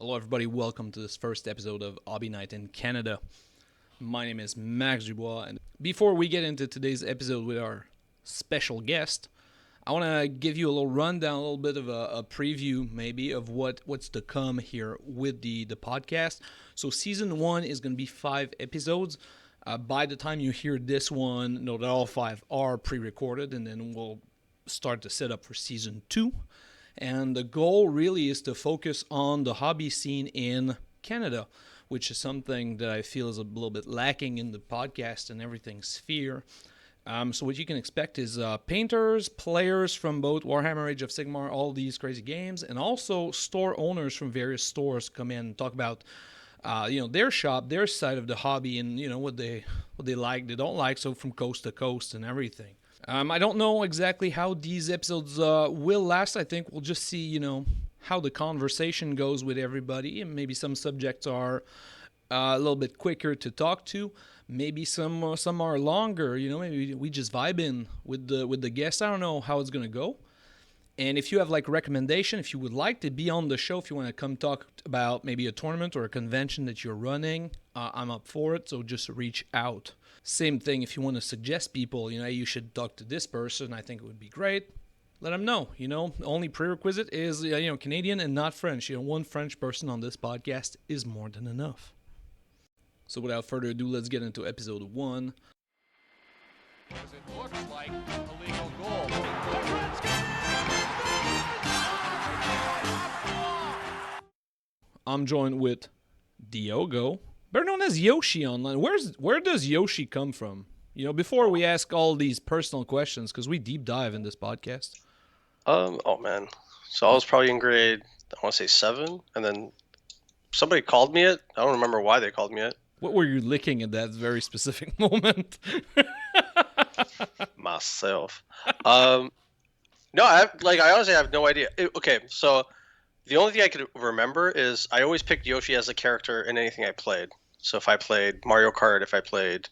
Hello everybody, welcome to this first episode of Hobby Night in Canada. My name is Max Dubois, and before we get into today's episode with our special guest, I want to give you a little rundown, a little bit of a preview maybe of what's to come here with the podcast. So season 1 is going to be 5 episodes. By the time you hear this one, know that all 5 are pre-recorded, and then we'll start to set up for season 2. And the goal really is to focus on the hobby scene in Canada, which is something that I feel is a little bit lacking in the podcast and everything sphere. So what you can expect is painters, players from both Warhammer, Age of Sigmar, all these crazy games, and also store owners from various stores come in and talk about their shop, their side of the hobby, and what they like, they don't like, so from coast to coast and everything. I don't know exactly how these episodes will last. I think we'll just see, how the conversation goes with everybody, and maybe some subjects are a little bit quicker to talk to. Maybe some are longer. Maybe we just vibe in with the guests. I don't know how it's gonna go. And if you have like recommendation, if you would like to be on the show, if you want to come talk about maybe a tournament or a convention that you're running, I'm up for it. So just reach out. Same thing if you want to suggest people, you should talk to this person. I think it would be great. Let them know. Only prerequisite is Canadian and not French. One French person on this podcast is more than enough. So without further ado, let's get into episode 1. Because it looks like a legal goal. I'm joined with Diogo, better known as Yoshi online. Where does Yoshi come from? Before we ask all these personal questions, because we deep dive in this podcast. Oh man. So I was probably in grade, I want to say 7, and then somebody called me it. I don't remember why they called me it. What were you licking at that very specific moment? Myself. No, I honestly have no idea. Okay, so the only thing I could remember is I always picked Yoshi as a character in anything I played. So if I played Mario Kart, if I played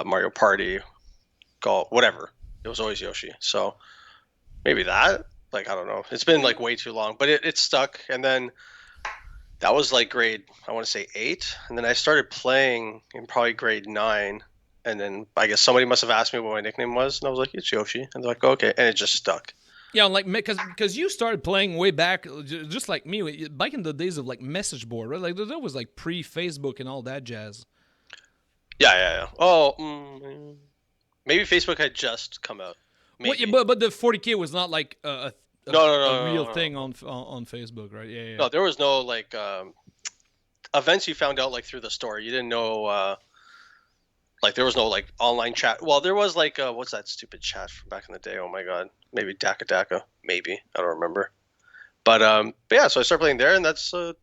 Mario Party, golf, whatever, it was always Yoshi. So maybe that, I don't know. It's been way too long, but it stuck. And then that was grade, I want to say 8. And then I started playing in probably grade 9. And then I guess somebody must have asked me what my nickname was. And I was like, it's Yoshi. And they're like, okay. And it just stuck. Yeah, because you started playing way back, just like me, back in the days of message board, right? That was pre-Facebook and all that jazz. Yeah. Oh, maybe Facebook had just come out. Maybe. But the 40K was not a real thing on Facebook, right? Yeah. No, there was no events you found out through the store. You didn't know there was no online chat. Well, there was what's that stupid chat from back in the day? Oh my god, maybe Daka. Maybe, I don't remember. But yeah, so I started playing there, and that's the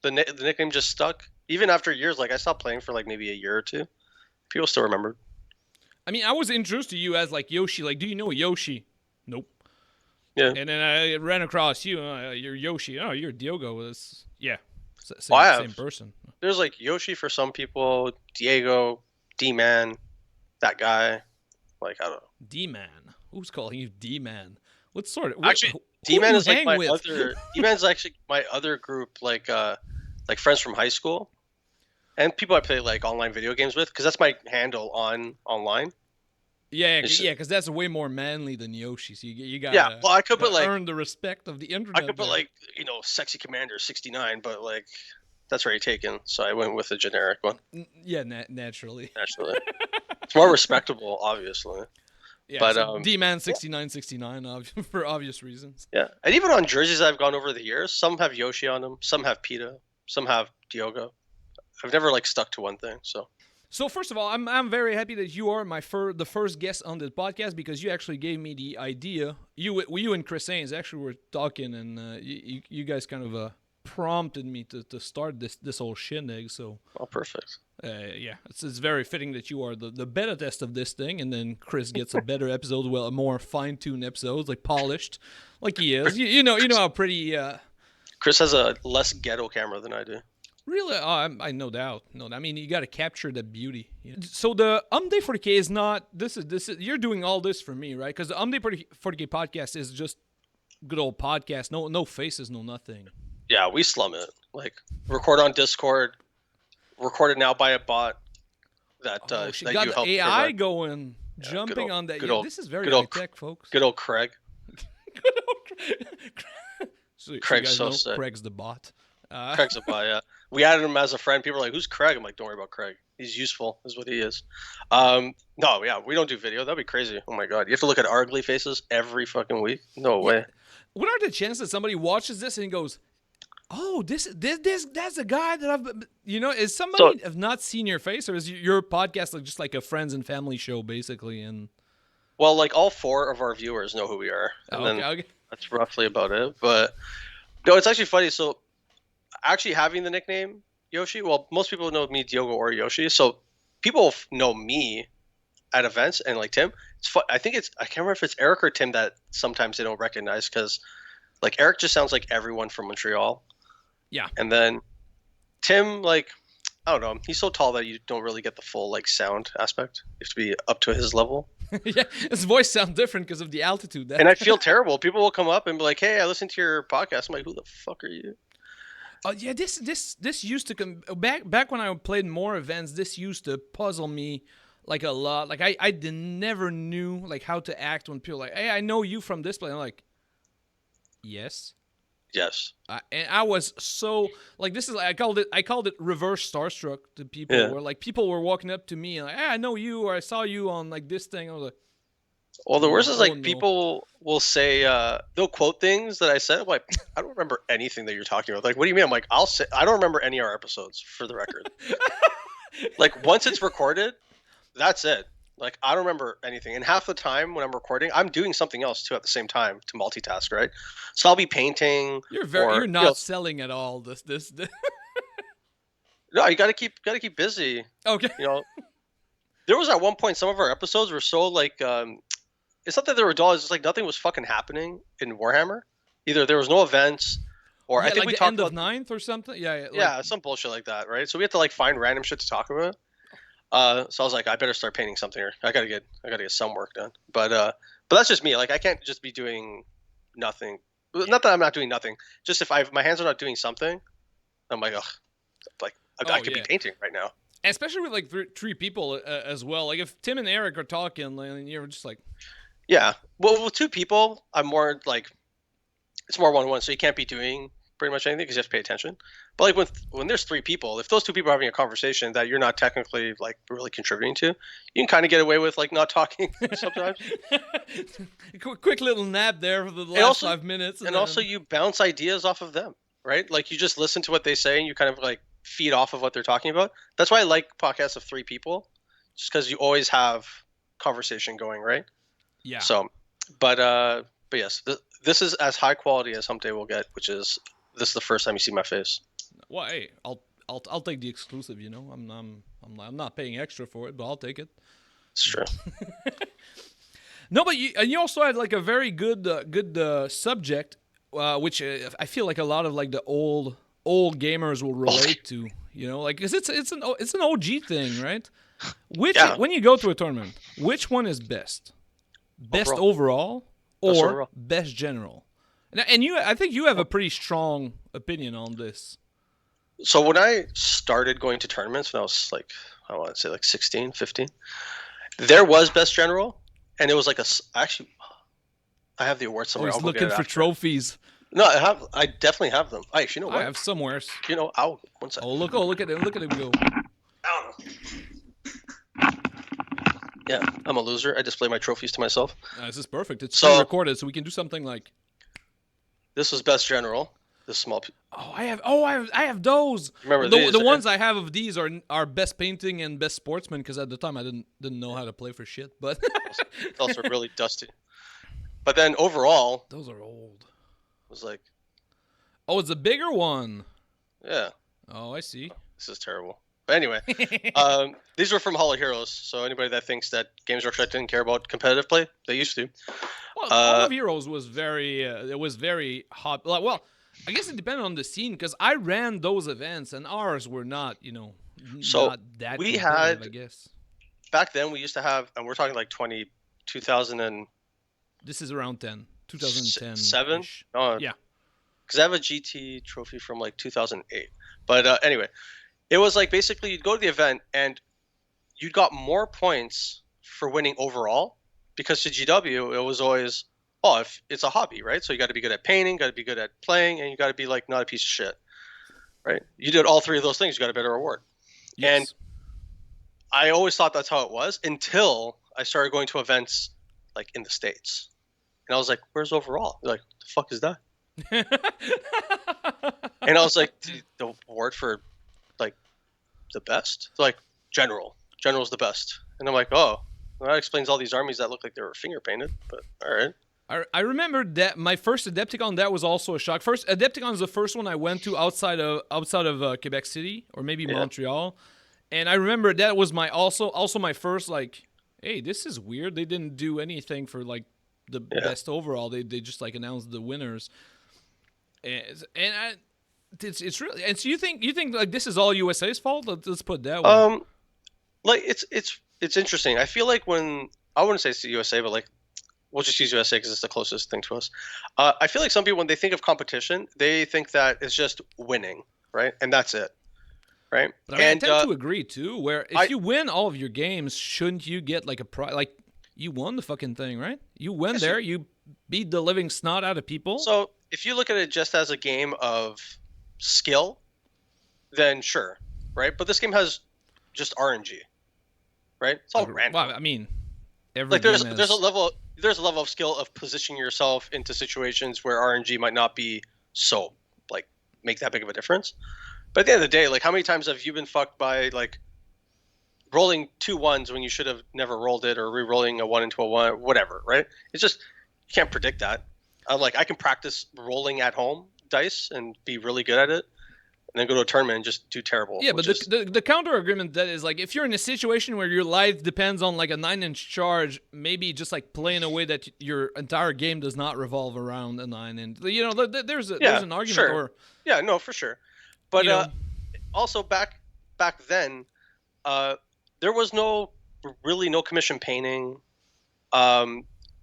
nickname just stuck. Even after years, I stopped playing for maybe a year or 2. People still remembered. I mean, I was introduced to you as Yoshi. Do you know Yoshi? Nope. Yeah. And then I ran across you. You're Yoshi. Oh, you're Diogo. Same person. There's Yoshi for some people. Diego, D-Man, that guy. I don't know. D-Man. Who's calling you D-Man? What sort of? Actually, D-Man is my other. D-Man's actually my other group, friends from high school, and people I play online video games with, because that's my handle online. Yeah, because that's way more manly than Yoshi. So you got well, I could put earn the respect of the internet. I could put Sexy Commander 69, but that's already taken. So I went with a generic one. Yeah, naturally. It's more respectable, obviously. Yeah, but so D-Man 6969 for obvious reasons. Yeah, and even on jerseys I've gone over the years, some have Yoshi on them, some have Pita, some have Diogo. I've never stuck to one thing. So first of all, I'm very happy that you are the first guest on the podcast, because you actually gave me the idea. You and Chris Haynes actually were talking, and you guys kind of prompted me to start this whole shindig. So perfect. Yeah, it's very fitting that you are the beta test of this thing, and then Chris gets a better episode, a more fine-tuned episodes, polished, he is. You know how pretty. Chris has a less ghetto camera than I do. Really? I no doubt. No, I mean, you got to capture the beauty. So the Hump Day 40K is not. This is. You're doing all this for me, right? Because the Hump Day 40K podcast is just good old podcast. No faces, no nothing. Yeah, we slum it. Like record on Discord, recorded now by a bot that She that got you the helped AI provide. going, Yeah, jumping on that. good Yeah, old, this is very good high old, tech, folks. good old Craig. Good old so you Craig's guys so know sick. Craig's the bot. Craig's a bot. Yeah, we added him as a friend. People are like, "Who's Craig?" I'm like, "Don't worry about Craig. He's useful. Is what he is." No, yeah, we don't do video. That'd be crazy. Oh my god, you have to look at our ugly faces every fucking week. No way. What are the chances that somebody watches this and he goes, "Oh, this that's a guy that I've is somebody have not seen your face, or is your podcast like just like a friends and family show basically?" And Well, like all 4 of our viewers know who we are, and okay. that's roughly about it. But no, it's actually funny. So actually having the nickname Yoshi, well, most people know me Diogo or Yoshi. So people know me at events, and like Tim, it's fun. I think I can't remember if it's Eric or Tim that sometimes they don't recognize, because like Eric just sounds like everyone from Montreal. Yeah. And then Tim, like, I don't know, he's so tall that you don't really get the full like sound aspect. You have to be up to his level. Yeah, his voice sounds different because of the altitude. And I feel terrible. People will come up and be like, "Hey, I listened to your podcast." I'm like, "Who the fuck are you?" Yeah, this used to come back when I played more events. This used to puzzle me like a lot. Like I never knew like how to act when people are like, "Hey, I know you from this play." I'm like, "Yes." Yes. And I was so like, this is I called it reverse starstruck to people, Yeah. where like people were walking up to me and like, "Hey, I know you," or "I saw you on like this thing." I was like, Well, the worst is like no. people will say they'll quote things that I said. I'm like, I don't remember anything that you're talking about. Like, what do you mean? I'm like, I'll say I don't remember any of our episodes, for the record. Like once it's recorded, that's it. Like I don't remember anything. And half the time when I'm recording, I'm doing something else too at the same time to multitask, right? So I'll be painting. You're not selling at all. This. No, you gotta keep busy. Okay. There was at one point some of our episodes were so like it's not that they were dull. It's just like nothing was fucking happening in Warhammer. Either there was no events, or I think like we the talked end of about ninth or something. yeah, some bullshit like that, right? So we had to like find random shit to talk about. So I was like, I better start painting something, or I gotta get some work done. But that's just me. Like I can't just be doing nothing. Not that I'm not doing nothing. Just if my hands are not doing something, I'm like, ugh, like I could be painting right now. Especially with like three people as well. Like if Tim and Eric are talking, and you're just like, yeah. Well, with 2 people, I'm more like it's more 1-on-1, so you can't be doing pretty much anything because you have to pay attention. But like when there's 3 people, if those 2 people are having a conversation that you're not technically like really contributing to, you can kind of get away with like not talking sometimes. quick little nap there for the last 5 minutes, and also you bounce ideas off of them, right? Like you just listen to what they say and you kind of like feed off of what they're talking about. That's why I like podcasts of 3 people, just because you always have conversation going, right? Yeah. So, but yes, this is as high quality as Hump Day will get, which is this is the first time you see my face. Well, hey, I'll take the exclusive. I'm not paying extra for it, but I'll take it. It's true. No, but you also had like a very good subject, which I feel like a lot of like the old gamers will relate to. Like because it's an OG thing, right? When you go to a tournament, which one is best? Best overall or best general? And I think you have a pretty strong opinion on this. So when I started going to tournaments when I was like, I want to say like 16, 15, there was best general, and it was like actually, I have the award somewhere. Always looking for trophies. No, I definitely have them. I actually know what? I have somewhere. One second. Oh, look at him go. I don't know. Yeah, I'm a loser. I display my trophies to myself. This is perfect. It's still recorded, so we can do something like. This was best general. This small. I have those. Remember the ones I have of these are best painting and best sportsman, because at the time I didn't know how to play for shit. But those are really dusty. But then overall, those are old. It was like. Oh, it's a bigger one. Yeah. Oh, I see. This is terrible. But anyway, these were from Hall of Heroes. So anybody that thinks that Games Workshop didn't care about competitive play, they used to. Well, Hall of Heroes was very hot. Well, I guess it depended on the scene, because I ran those events and ours were not, not that we competitive, had, I guess. Back then we used to have, and we're talking like 2000 and. This is around 2010. 7? Oh, yeah. because I have a GT trophy from like 2008. But anyway, it was like basically you'd go to the event and you got more points for winning overall, because to GW it was always, oh, if it's a hobby, right? So you got to be good at painting, got to be good at playing, and you got to be like not a piece of shit, right? You did all three of those things, you got a better reward. Yes. And I always thought that's how it was until I started going to events like in the States, and I was like, "Where's overall?" They're like, "The fuck is that?" And I was like, "The award for like the best?" They're like, General's the best. And I'm like, "Oh, well, that explains all these armies that look like they were finger painted." But all right. I remember that my first Adepticon, that was also a shock. First Adepticon is the first one I went to outside of Quebec City, or maybe Montreal, and I remember that was my also my first like, hey, this is weird. They didn't do anything for like the best overall. They just like announced the winners, it's really. And so you think like this is all USA's fault? Let's put it that way. Like it's interesting. I feel like when, I wouldn't say it's the USA, but like, we'll just use USA because it's the closest thing to us. I feel like some people, when they think of competition, they think that it's just winning, right? And that's it, right? But I tend to agree too. Where if you win all of your games, shouldn't you get like a prize? Like, you won the fucking thing, right? You went there, you beat the living snot out of people. So if you look at it just as a game of skill, then sure, right? But this game has just RNG, right? It's all random. Well, I mean, there's a level of skill of positioning yourself into situations where RNG might not be so like make that big of a difference. But at the end of the day, like, how many times have you been fucked by like rolling 2 1s when you should have never rolled it, or re-rolling a 1 into a 1, whatever, right? It's just, you can't predict that. Like, I can practice rolling at home dice and be really good at it, and then go to a tournament and just do terrible. Yeah, but the counter argument that is like, if you're in a situation where your life depends on like a 9-inch charge, maybe just like play in a way that your entire game does not revolve around a 9-inch. You know, there's an argument. Sure. Or yeah, no, for sure. But also back then, there was no commission painting.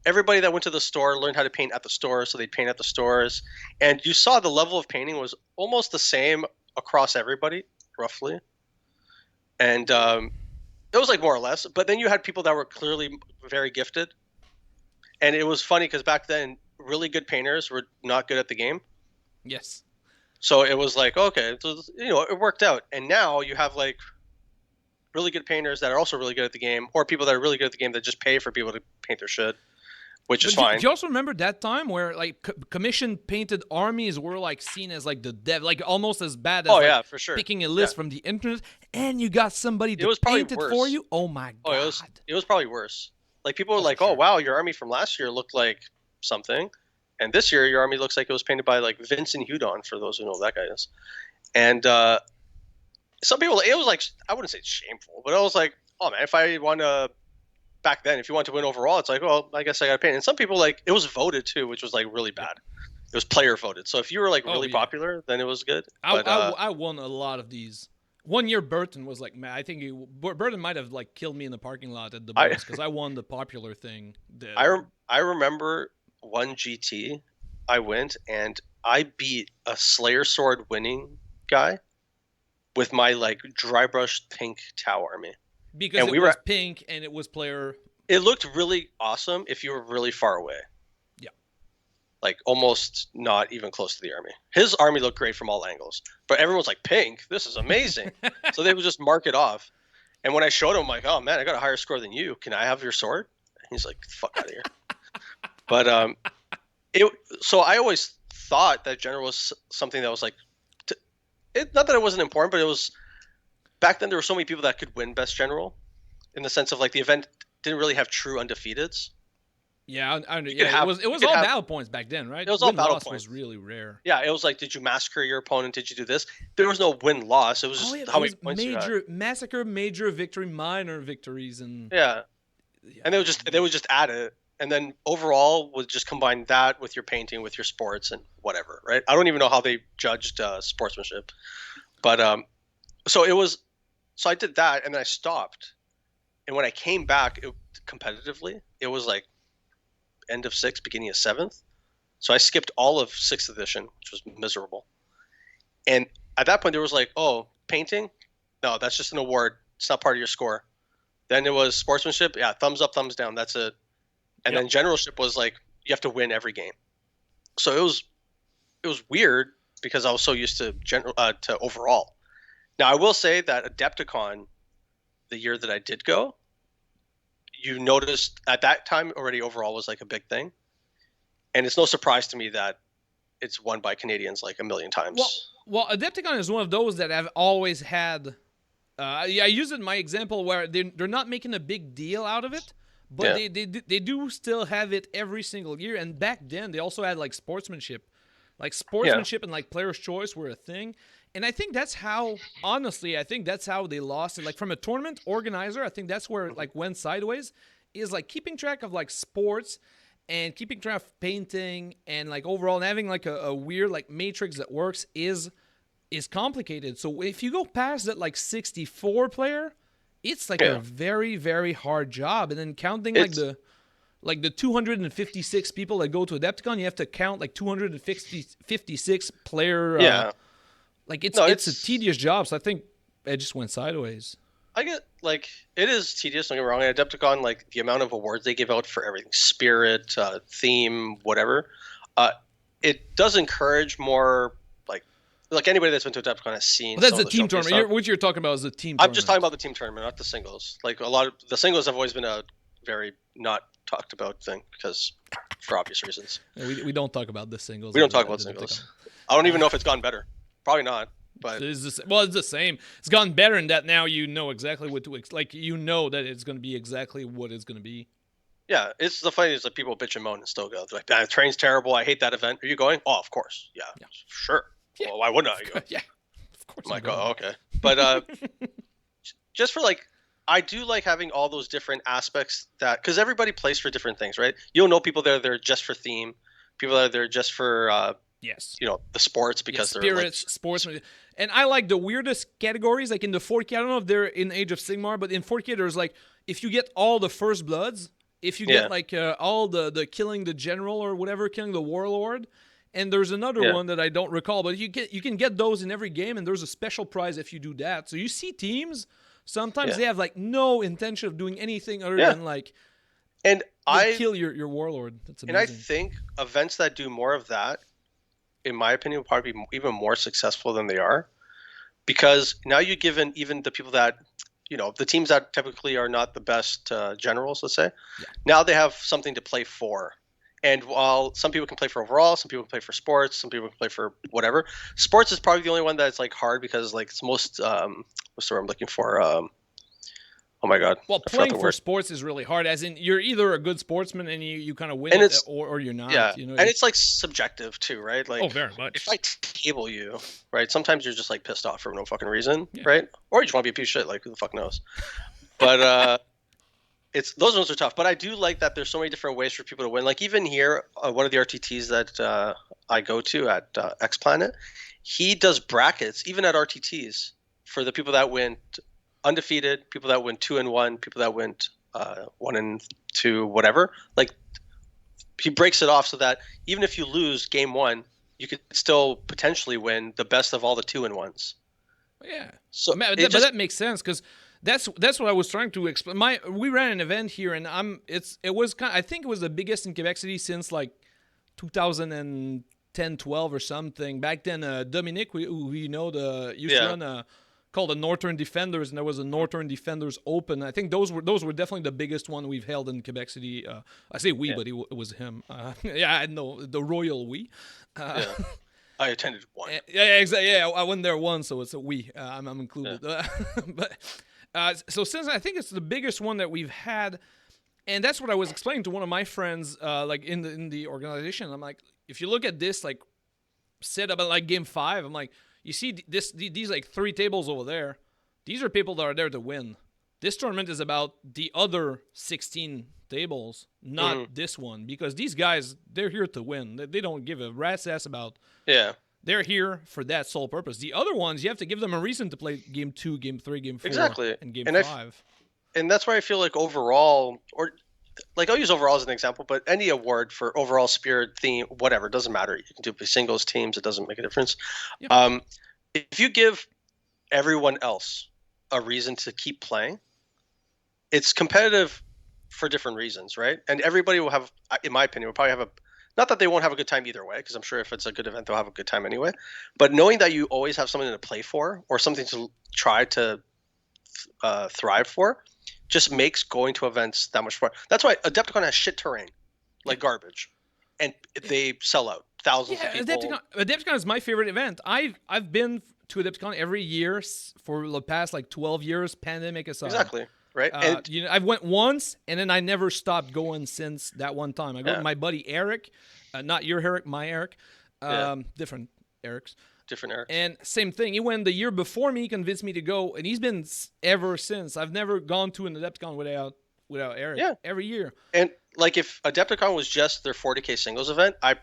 Everybody that went to the store learned how to paint at the store, so they'd paint at the stores. And you saw the level of painting was almost the same across everybody, roughly. And it was like more or less. But then you had people that were clearly very gifted. And it was funny because back then, really good painters were not good at the game. Yes. So it was like, okay, so, it worked out. And now you have like really good painters that are also really good at the game, or people that are really good at the game that just pay for people to paint their shit, which is fine. Do you also remember that time where like commission painted armies were like seen as like the dev, like almost as bad as for sure, picking a list from the internet, and you got somebody to paint it for you? Oh my god. It was probably worse. Like, people were like, oh wow, your army from last year looked like something, and this year your army looks like it was painted by like Vincent Hudon, for those who know who that guy is. And some people, it was like, I wouldn't say shameful, but I was like, oh man, if I want to, back then, if you want to win overall, it's like, well, I guess I got to paint. And some people, like, it was voted too, which was like really bad. It was player voted. So if you were like really popular, then it was good. I won a lot of these. One year Burton was like, man, I think Burton might have like killed me in the parking lot at the bus because I won the popular thing. I remember one GT, I went and I beat a Slayer Sword winning guy with my like dry brushed pink Tau army. Because it was pink and it was player. It looked really awesome if you were really far away. Yeah. Like almost not even close to the army. His army looked great from all angles. But everyone's like, pink, this is amazing. So they would just mark it off. And when I showed him, I'm like, oh man, I got a higher score than you. Can I have your sword? And he's like, fuck out of here. But so I always thought that general was something that was like, not that it wasn't important, but it was, back then there were so many people that could win best general, in the sense of like the event didn't really have true undefeateds. Yeah, it was all battle points back then, right? It was all battle points. Was really rare. Yeah, it was like, did you massacre your opponent? Did you do this? There was no win loss. It was just how many points you had. Massacre, major victory, minor victories, and and they would just add it, and then overall would just combine that with your painting, with your sports, and whatever, right? I don't even know how they judged sportsmanship, but so I did that, and then I stopped, and when I came back competitively, it was like end of 6th, beginning of 7th. So I skipped all of 6th edition, which was miserable. And at that point, there was like, oh, painting? No, that's just an award. It's not part of your score. Then it was sportsmanship. Yeah, thumbs up, thumbs down. That's it. And then generalship was like, you have to win every game. So it was weird because I was so used to to overall. Now, I will say that Adepticon, the year that I did go, you noticed at that time already overall was like a big thing. And it's no surprise to me that it's won by Canadians like a million times. Well, Adepticon is one of those that have always had. I use it in my example where they're not making a big deal out of it, but they do still have it every single year. And back then they also had like sportsmanship, and like player's choice were a thing. And I think that's how, honestly, I think that's how they lost it. Like from a tournament organizer, I think that's where it like went sideways. Is like keeping track of like sports and keeping track of painting and like overall and having like a weird like matrix that works is complicated. So if you go past that like 64 player, it's like a very, very hard job. And then counting like the 256 people that go to Adepticon, you have to count like 256 player. Like it's a tedious job. So I think it just went sideways. I get like it is tedious. Don't get me wrong. At Adepticon, like the amount of awards they give out for everything, spirit, theme, whatever, it does encourage more like anybody that's been to Adepticon has seen. Well, that's the team tournament. What you're talking about is the team tournament. I'm just talking about the team tournament, not the singles. Like a lot of the singles have always been a very not talked about thing because for obvious reasons. Yeah, we don't talk about the singles. We don't talk about singles. I don't even know if it's gotten better. Probably not. But it's the same. It's gotten better in that now you know exactly what to like. You know that it's going to be exactly what it's going to be. Yeah, it's the funny is that people bitch and moan and still go. They're like, the train's terrible. I hate that event. Are you going? Oh, of course. Yeah. Sure. Yeah. Well, why wouldn't I go? Yeah, of course. I'm like, oh, okay. But just for like, I do like having all those different aspects that because everybody plays for different things, right? You'll know people that are there just for theme, people that are there just for the sports because they're spirits, sports. And I like the weirdest categories, like in the 40K. I don't know if they're in Age of Sigmar, but in 40K, there's like if you get all the first bloods, if you get like all the killing the general or whatever, killing the warlord, and there's another one that I don't recall, but you can get those in every game, and there's a special prize if you do that. So you see teams sometimes they have like no intention of doing anything other than like kill your warlord. That's amazing. And I think events that do more of that, in my opinion, will probably be even more successful than they are, because now you've given even the people that, the teams that typically are not the best generals, let's say, now they have something to play for. And while some people can play for overall, some people can play for sports, some people can play for whatever. Sports is probably the only one that's like hard because like it's most what's the word I'm looking for? Oh my god. Well, playing for sports is really hard. As in, you're either a good sportsman and you kind of win it, or you're not. Yeah, and it's like subjective too, right? Like, very much. If I table you, right? Sometimes you're just like pissed off for no fucking reason, right? Or you just want to be a piece of shit. Like, who the fuck knows? But those ones are tough. But I do like that there's so many different ways for people to win. Like even here, one of the RTTs that I go to at X Planet, he does brackets even at RTTs for the people that went undefeated, people that went 2-1, people that went 1-2, whatever. Like he breaks it off so that even if you lose game one, you could still potentially win the best of all the 2-1s. Yeah. So, but that makes sense because that's what I was trying to explain. We ran an event here, and it was I think it was the biggest in Quebec City since like 2010, 12 or something. Back then, Dominic, who used to run called the Northern Defenders, and there was a Northern Defenders Open. I think those were definitely the biggest one we've held in Quebec City. I say we, but it was him. I know the royal we. I attended one. Yeah, exactly. Yeah, I went there once, so it's a we. I'm included. But so since I think it's the biggest one that we've had, and that's what I was explaining to one of my friends, like in the organization. I'm like, if you look at this, like set up at like game 5, I'm like, you see these like 3 tables over there. These are people that are there to win. This tournament is about the other 16 tables, not this one, because these guys, they're here to win. They don't give a rat's ass about. Yeah. They're here for that sole purpose. The other ones, you have to give them a reason to play game 2, game 3, game 4, exactly, and game 5. And that's why I feel like overall, or like I'll use overall as an example, but any award for overall spirit, theme, whatever, doesn't matter. You can do it with singles, teams, it doesn't make a difference. Yep. If you give everyone else a reason to keep playing, it's competitive for different reasons, right? And everybody will have, in my opinion, will probably have a, not that they won't have a good time either way, because I'm sure if it's a good event, they'll have a good time anyway. But knowing that you always have something to play for or something to try to thrive for just makes going to events that much fun. That's why Adepticon has shit terrain, like garbage, and they sell out thousands of people. Adepticon is my favorite event. I've been to Adepticon every year for the past like 12 years, pandemic aside. Exactly. Right. And you know, I went once, and then I never stopped going since that one time. I go with my buddy Eric, not your Eric, my Eric, different Erics. Different Erics. And same thing. He went the year before me, convinced me to go, and he's been ever since. I've never gone to an Adepticon without Eric. Yeah. Every year. And like if Adepticon was just their 40K singles event, I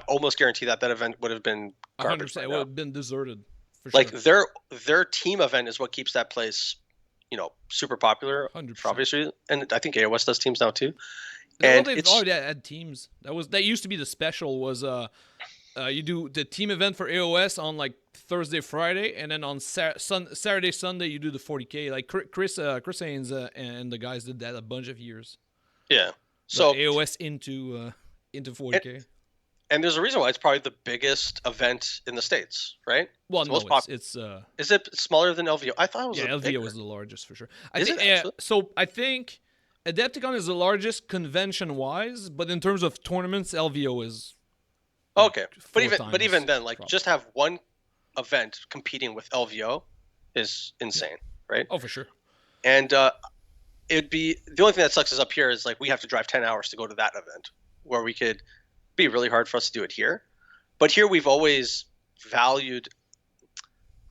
almost guarantee that event would have been garbage. 100%. It would have been deserted. For like sure. their team event is what keeps that place, super popular 100%. for obvious reasons. And I think AOS does teams now too. And they've already had teams. That used to be the special was you do the team event for AOS on like Thursday, Friday, and then on Saturday, Sunday you do the 40K. Like Chris Haynes and the guys did that a bunch of years. Yeah. So AOS into 40K. And there's a reason why it's probably the biggest event in the States, right? Well, no, it's is it smaller than LVO? I thought it was. Yeah, LVO bigger. was the largest for sure. So I think Adepticon is the largest convention-wise, but in terms of tournaments, LVO is. Okay, but even then, like just have one event competing with LVO is insane, right? Oh, for sure. And it'd be the only thing that sucks is up here is like we have to drive 10 hours to go to that event, where we could be really hard for us to do it here. But here we've always valued.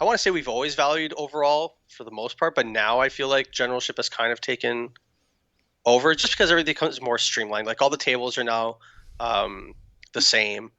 I want to say we've always valued overall for the most part, but now I feel like generalship has kind of taken over just because everything becomes more streamlined. Like all the tables are now the same.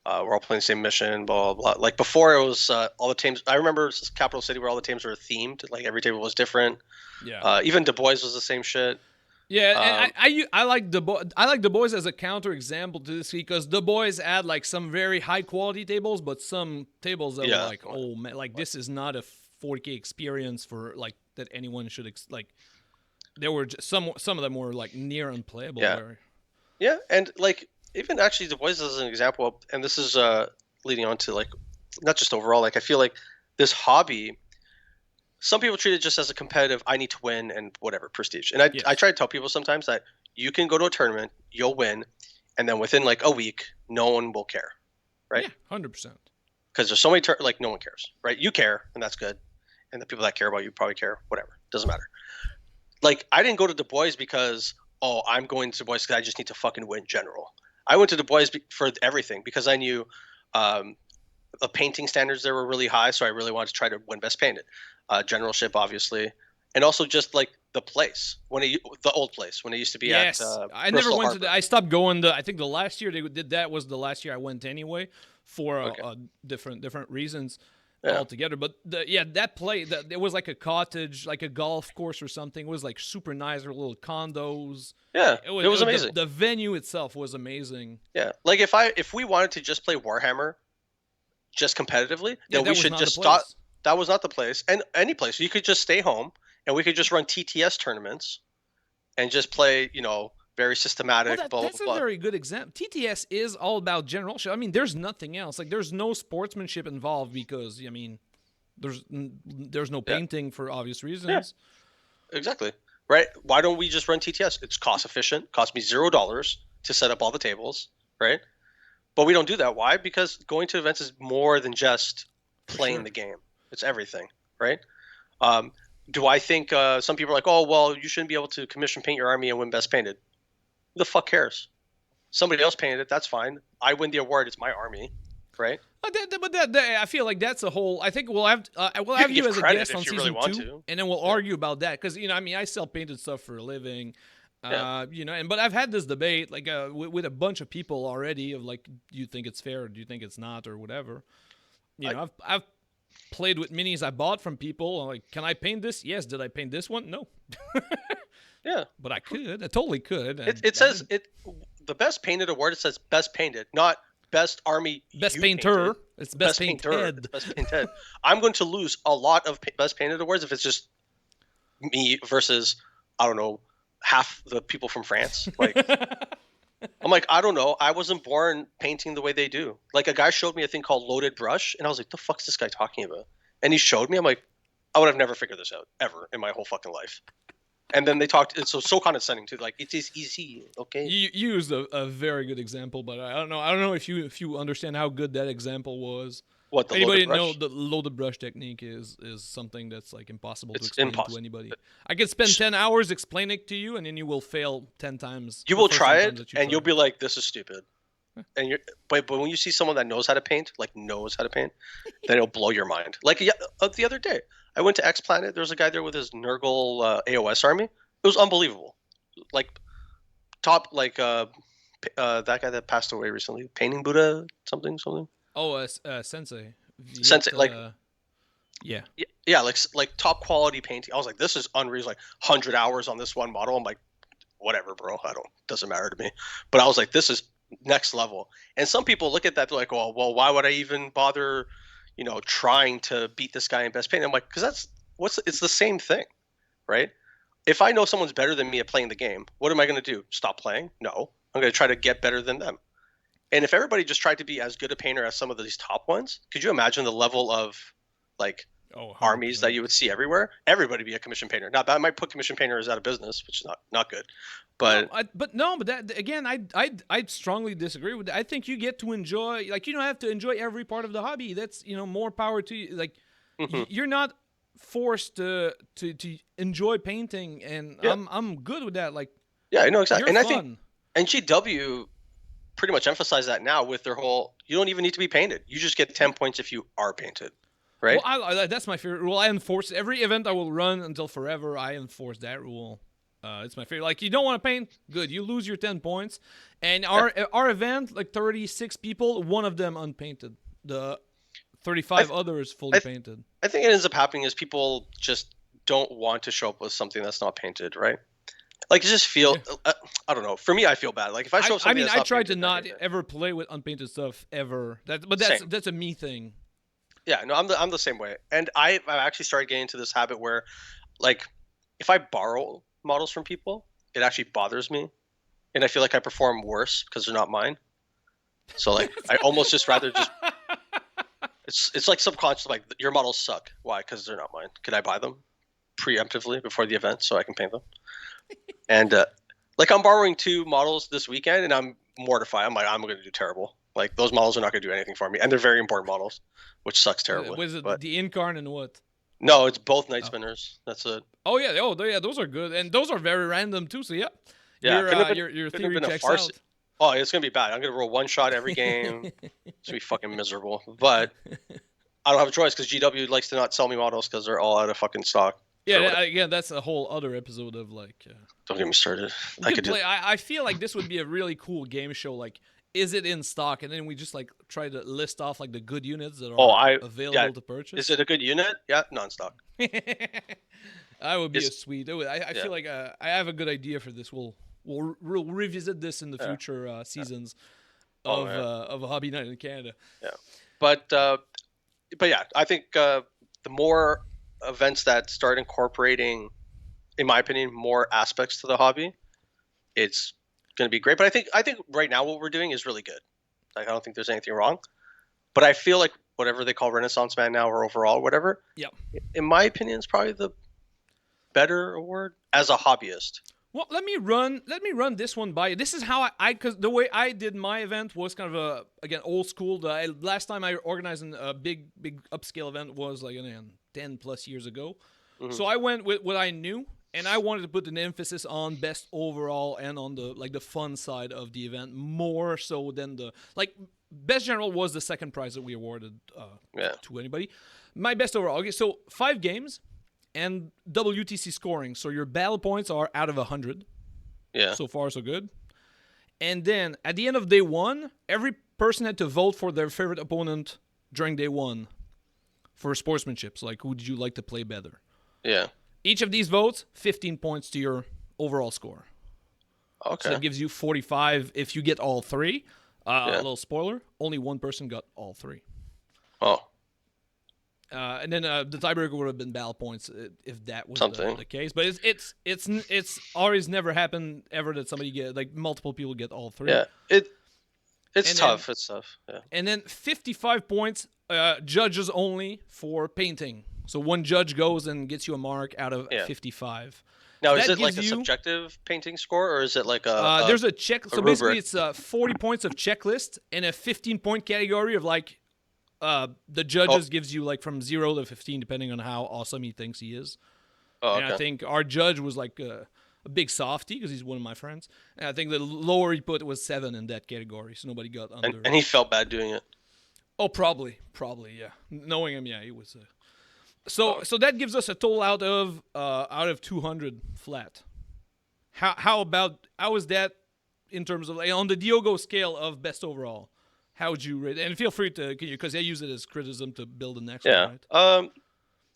We're all playing the same mission, blah, blah, blah. Like before it was all the teams. I remember Capital City where all the teams were themed. Like every table was different. Yeah. Even Du Bois was the same shit. Yeah, and I like Du Bois as a counter example to this because Du Bois had like some very high quality tables, but some tables that were like, oh man, like this is not a 40K experience for like that anyone should like. There were just some of them were like near unplayable. Yeah, and like. Even actually, Du Bois as an example, and this is leading on to like not just overall. Like I feel like this hobby, some people treat it just as a competitive. I need to win and whatever prestige. And I try to tell people sometimes that you can go to a tournament, you'll win, and then within like a week, no one will care, right? Yeah, 100%. Because there's so many like no one cares, right? You care, and that's good, and the people that care about you probably care. Whatever, doesn't matter. Like I didn't go to Du Bois because I'm going to Du Bois because I just need to fucking win general. I went to Du Bois for everything because I knew the painting standards there were really high, so I really wanted to try to win best painted. Generalship, obviously, and also just like the place the old place when it used to be at. I never went to. I stopped going. I think the last year they did that was the last year I went anyway for different reasons. Altogether, but that play, it was like a cottage, like a golf course or something. It was like super nice, or little condos. Yeah, it was amazing. The venue itself was amazing. Yeah, like if we wanted to just play Warhammer, just competitively, then we should just stop. That was not the place, and any place you could just stay home, and we could just run TTS tournaments, and just play, very systematic. That's a very good example. TTS is all about generalship. I mean, there's nothing else. Like, there's no sportsmanship involved because, I mean, there's no painting for obvious reasons. Yeah. Exactly. Right? Why don't we just run TTS? It's cost efficient. Cost me $0 to set up all the tables, right? But we don't do that. Why? Because going to events is more than just playing the game. It's everything, right? Do I think some people are like, oh, well, you shouldn't be able to commission paint your army and win best painted? Who the fuck cares? Somebody else painted it. That's fine. I win the award. It's my army, right? But I feel like that's a whole. I think we'll have you as a guest on season 2, and then we'll argue about that because I mean, I sell painted stuff for a living, but I've had this debate like with a bunch of people already of like, do you think it's fair or do you think it's not or whatever? I've played with minis I bought from people. I'm like, can I paint this? Yes. Did I paint this one? No. Yeah. But I totally could. And It says the best painted award. It says best painted, not best army. best you painter. painted. It's best painter. painted. It's best painted. I'm going to lose a lot of best painted awards if it's just me versus, I don't know, half the people from France. Like, I'm like, I don't know. I wasn't born painting the way they do. Like, a guy showed me a thing called loaded brush, and I was like, the fuck's this guy talking about? And he showed me. I'm like, I would have never figured this out ever in my whole fucking life. And then they talked. It's so condescending too. Like, it is easy, okay? You used a very good example, but I don't know. I don't know if you understand how good that example was. What, the Anybody loaded brush? know the loaded brush technique is something that's like impossible to It's explain impossible. to anybody. I could spend 10 hours explaining it to you, and then you will fail 10 times. You the will first try 10 it, times that you and try. you'll be like, "This is stupid." And but when you see someone that knows how to paint, then it'll blow your mind. Like, yeah, the other day, I went to X Planet. There was a guy there with his Nurgle AOS army. It was unbelievable. Like, top, like that guy that passed away recently, Painting Buddha, something. Oh, Sensei. Sensei, like, yeah. yeah, like top quality painting. I was like, this is unreal. Like 100 hours on this one model. I'm like, whatever, bro. Doesn't matter to me. But I was like, this is next level. And some people look at that, they're like, well, why would I even bother, trying to beat this guy in best paint? I'm like, because it's the same thing, right? If I know someone's better than me at playing the game, what am I going to do? Stop playing? No, I'm going to try to get better than them. And if everybody just tried to be as good a painter as some of these top ones, could you imagine the level of like armies that you would see everywhere? Everybody be a commission painter. Now that might put commission painters out of business, which is not good. But but that again, I strongly disagree with that. I think you get to enjoy, like, you don't have to enjoy every part of the hobby. That's more power to you. Like, you're not forced to enjoy painting, and yeah. I'm good with that. Like, yeah, I know exactly. You're And fun. I think GW pretty much emphasize that now with their whole, you don't even need to be painted. You just get 10 points if you are painted, right? Well, that's my favorite rule. I enforce every event I will run until forever. I enforce that rule. It's my favorite. Like, you don't want to paint, good. You lose your 10 points. And our event, like 36 people, one of them unpainted. The 35 others fully painted. I think it ends up happening is people just don't want to show up with something that's not painted, right? Like, you just feel, I don't know. For me, I feel bad. Like, if I show something that's not I try painted, to not ever play with unpainted stuff ever. But Same. that's a me thing. Yeah, no, I'm the same way. And I've actually started getting into this habit where, like, if I borrow models from people, it actually bothers me, and I feel like I perform worse because they're not mine. So, like, I almost just rather just it's like subconscious, like, your models suck. Why? Because they're not mine. Could I buy them preemptively before the event so I can paint them? And like, I'm borrowing 2 models this weekend, and I'm mortified. I'm like, I'm going to do terrible. Like, those models are not going to do anything for me, and they're very important models, which sucks terribly. Was it but the Incarn and what? no, it's both Night Spinners. That's it. Oh yeah, those are good, and those are very random too. So yeah, your theory checks out. Oh, it's gonna be bad. I'm gonna roll one shot every game. It's gonna be fucking miserable. But I don't have a choice because GW likes to not sell me models because they're all out of fucking stock. Yeah, again, that's a whole other episode of like. Don't get me started. I feel like this would be a really cool game show. Like, is it in stock? And then we just like try to list off like the good units that are available to purchase. Is it a good unit? Yeah, non-stock. That would be a sweet. I feel like I have a good idea for this. We'll revisit this in the future seasons of a Hobby Night in Canada. Yeah, but yeah, I think the more events that start incorporating, in my opinion, more aspects to the hobby, it's going to be great. But I think right now what we're doing is really good. Like, I don't think there's anything wrong. But I feel like whatever they call Renaissance Man now, or overall, whatever. Yeah. In my opinion, it's probably the better award as a hobbyist. Well, let me run this one by you. This is how because the way I did my event was kind of again old school. Last time I organized a big upscale event was like 10 plus years ago. Mm-hmm. So I went with what I knew, and I wanted to put an emphasis on best overall and on the fun side of the event more so than best general was the second prize that we awarded to anybody. My best overall. Okay, so 5 games. And WTC scoring. So your battle points are out of 100. Yeah. So far, so good. And then at the end of day 1, every person had to vote for their favorite opponent during day 1 for sportsmanship. So, like, who did you like to play better? Yeah. Each of these votes, 15 points to your overall score. Okay. So that gives you 45 if you get all three. A Yeah. little spoiler: only one person got all three. Oh, And then the tiebreaker would have been battle points if that was Something. the case. But it's always never happened ever that somebody get like multiple people get all three. yeah. It's And tough. It's tough. Yeah. And then 55 points, judges only for painting. So one judge goes and gets you a mark out of Yeah. 55. Now, That is it like gives a you- subjective painting score, or is it like a There's a check. So rubric? basically, it's 40 points of checklist and a 15-point category of like the judges gives you like from 0 to 15 depending on how awesome he thinks he is. Oh, okay. And I think our judge was like a big softie because he's one of my friends. And I think the lower he put was 7 in that category, so nobody got under. and he felt bad doing it. Oh, probably, yeah. Knowing him, yeah, he was. So that gives us a total out of 200 flat. How is that in terms of on the Diogo scale of best overall? How would you rate? And feel free to because I use it as criticism to build the next Yeah. one, right?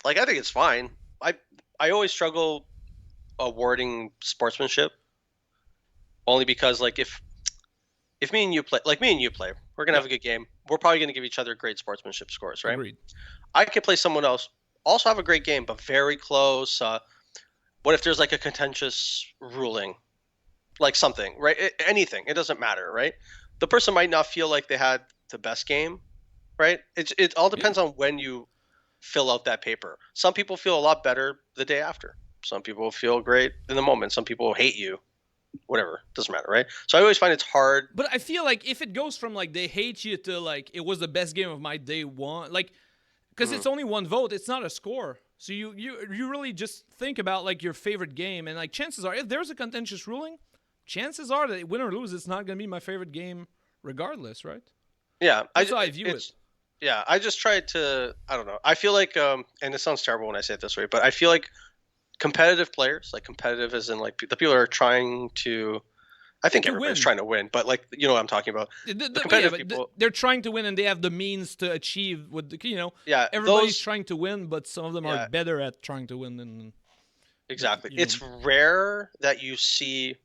Like I think it's fine. I always struggle awarding sportsmanship, only because like if me and you play, we're gonna have a good game. We're probably gonna give each other great sportsmanship scores, right? Agreed. I could play someone else, also have a great game, but very close. What if there's like a contentious ruling, like something, right? Anything, it doesn't matter, right? The person might not feel like they had the best game, right? It all depends on when you fill out that paper. Some people feel a lot better the day after. Some people feel great in the moment. Some people hate you. Whatever, doesn't matter, right? So I always find it's hard. But I feel like if it goes from like they hate you to like it was the best game of my day one, like because it's only one vote, it's not a score. So you really just think about like your favorite game, and like chances are if there's a contentious ruling, chances are that win or lose, it's not going to be my favorite game regardless, right? Yeah, That's how I view it. Yeah, I just tried to. I don't know. I feel like, and it sounds terrible when I say it this way, but I feel like competitive players, like competitive as in like the people are trying to. I think To everybody's win. trying to win, but like you know what I'm talking about. The competitive people. They're trying to win, and they have the means to achieve. Yeah, everybody's those, trying to win, but some of them Yeah. are better at trying to win than. exactly. you know. It's rare that you see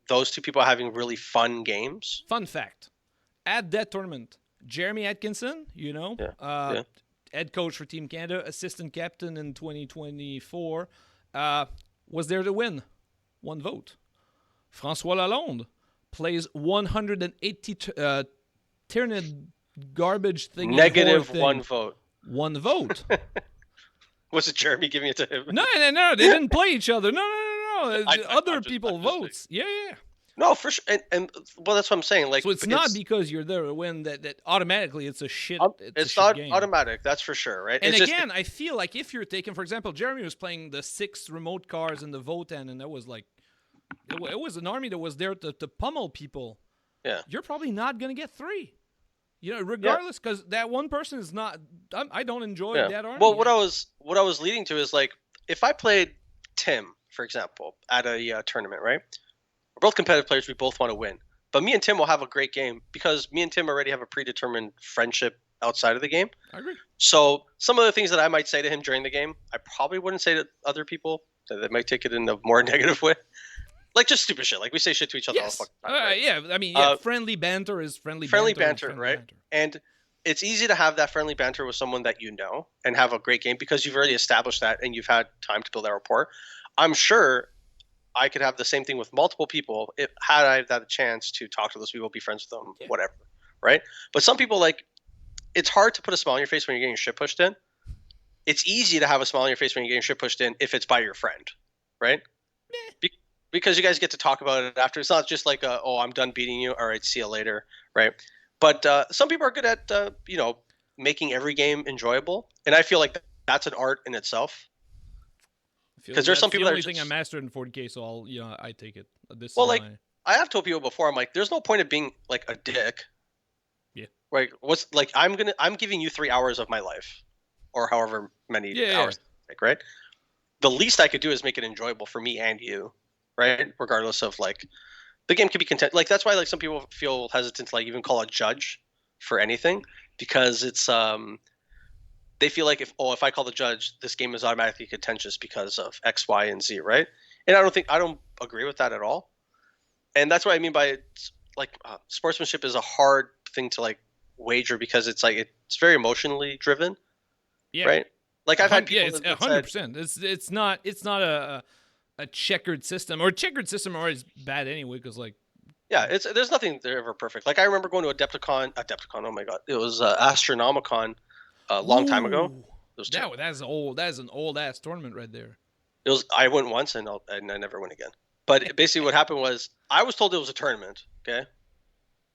those two people having really fun games. Fun fact: at that tournament, Jeremy Atkinson, head coach for Team Canada, assistant captain in 2024, was there to win. One vote. François Lalonde plays 180 Tyranid garbage thing. Negative one vote. One vote. Was it Jeremy giving it to him? No. They didn't play each other. No. Other I'm just- people I'm just votes. Yeah. No, for sure. And well, that's what I'm saying. Like, So it's not because you're there to win that automatically it's a shit. It's a not shit game. automatic. That's for sure, right? And it's again, I feel like if you're taking, for example, Jeremy was playing the 6 remote cars in the vote end, and that was like, it was an army that was there to pummel people. Yeah. You're probably not going to get 3. Regardless, because that one person is not. I don't enjoy that army. Well, what I was leading to is like if I played Tim, for example, at a tournament, right? We're both competitive players. We both want to win, but me and Tim will have a great game because me and Tim already have a predetermined friendship outside of the game. I agree. So some of the things that I might say to him during the game, I probably wouldn't say to other people. That might take it in a more negative way. Like just stupid shit. Like we say shit to each other all the Yes. fucking time. Right? Yeah. I mean, friendly banter is friendly. Friendly banter, banter, right? And it's easy to have that friendly banter with someone that you know and have a great game because you've already established that and you've had time to build that rapport. I'm sure I could have the same thing with multiple people if had I had a chance to talk to those people, be friends with them, whatever, right? But some people like it's hard to put a smile on your face when you're getting your shit pushed in. It's easy to have a smile on your face when you're getting your shit pushed in if it's by your friend, right? Because you guys get to talk about it after. It's not just like, oh, I'm done beating you. All right, see you later, right? But some people are good at, making every game enjoyable. And I feel like that's an art in itself. Because there's some people the that only are thing I mastered in 40K, so I take it. I have told people before, I'm like, there's no point of being like a dick. Yeah. Right. What's like, I'm giving you 3 hours of my life or however many hours, right? The least I could do is make it enjoyable for me and you. Right, regardless of like, the game can be content. Like that's why like some people feel hesitant to like even call a judge for anything because it's they feel like if I call the judge, this game is automatically contentious because of X, Y, and Z, right? And I don't agree with that at all. And that's what I mean by sportsmanship is a hard thing to like wager because it's like it's very emotionally driven, Yeah. right? Like I've had people It's that said, 100%. It's not a checkered system, or checkered system are always bad anyway because like yeah, there's nothing they're ever perfect. Like I remember going to Adepticon. Oh my god, it was Astronomicon a long time ago. Ooh, It was that's an old ass tournament right there. It was I went once and I never went again. But basically, what happened was I was told it was a tournament. Okay,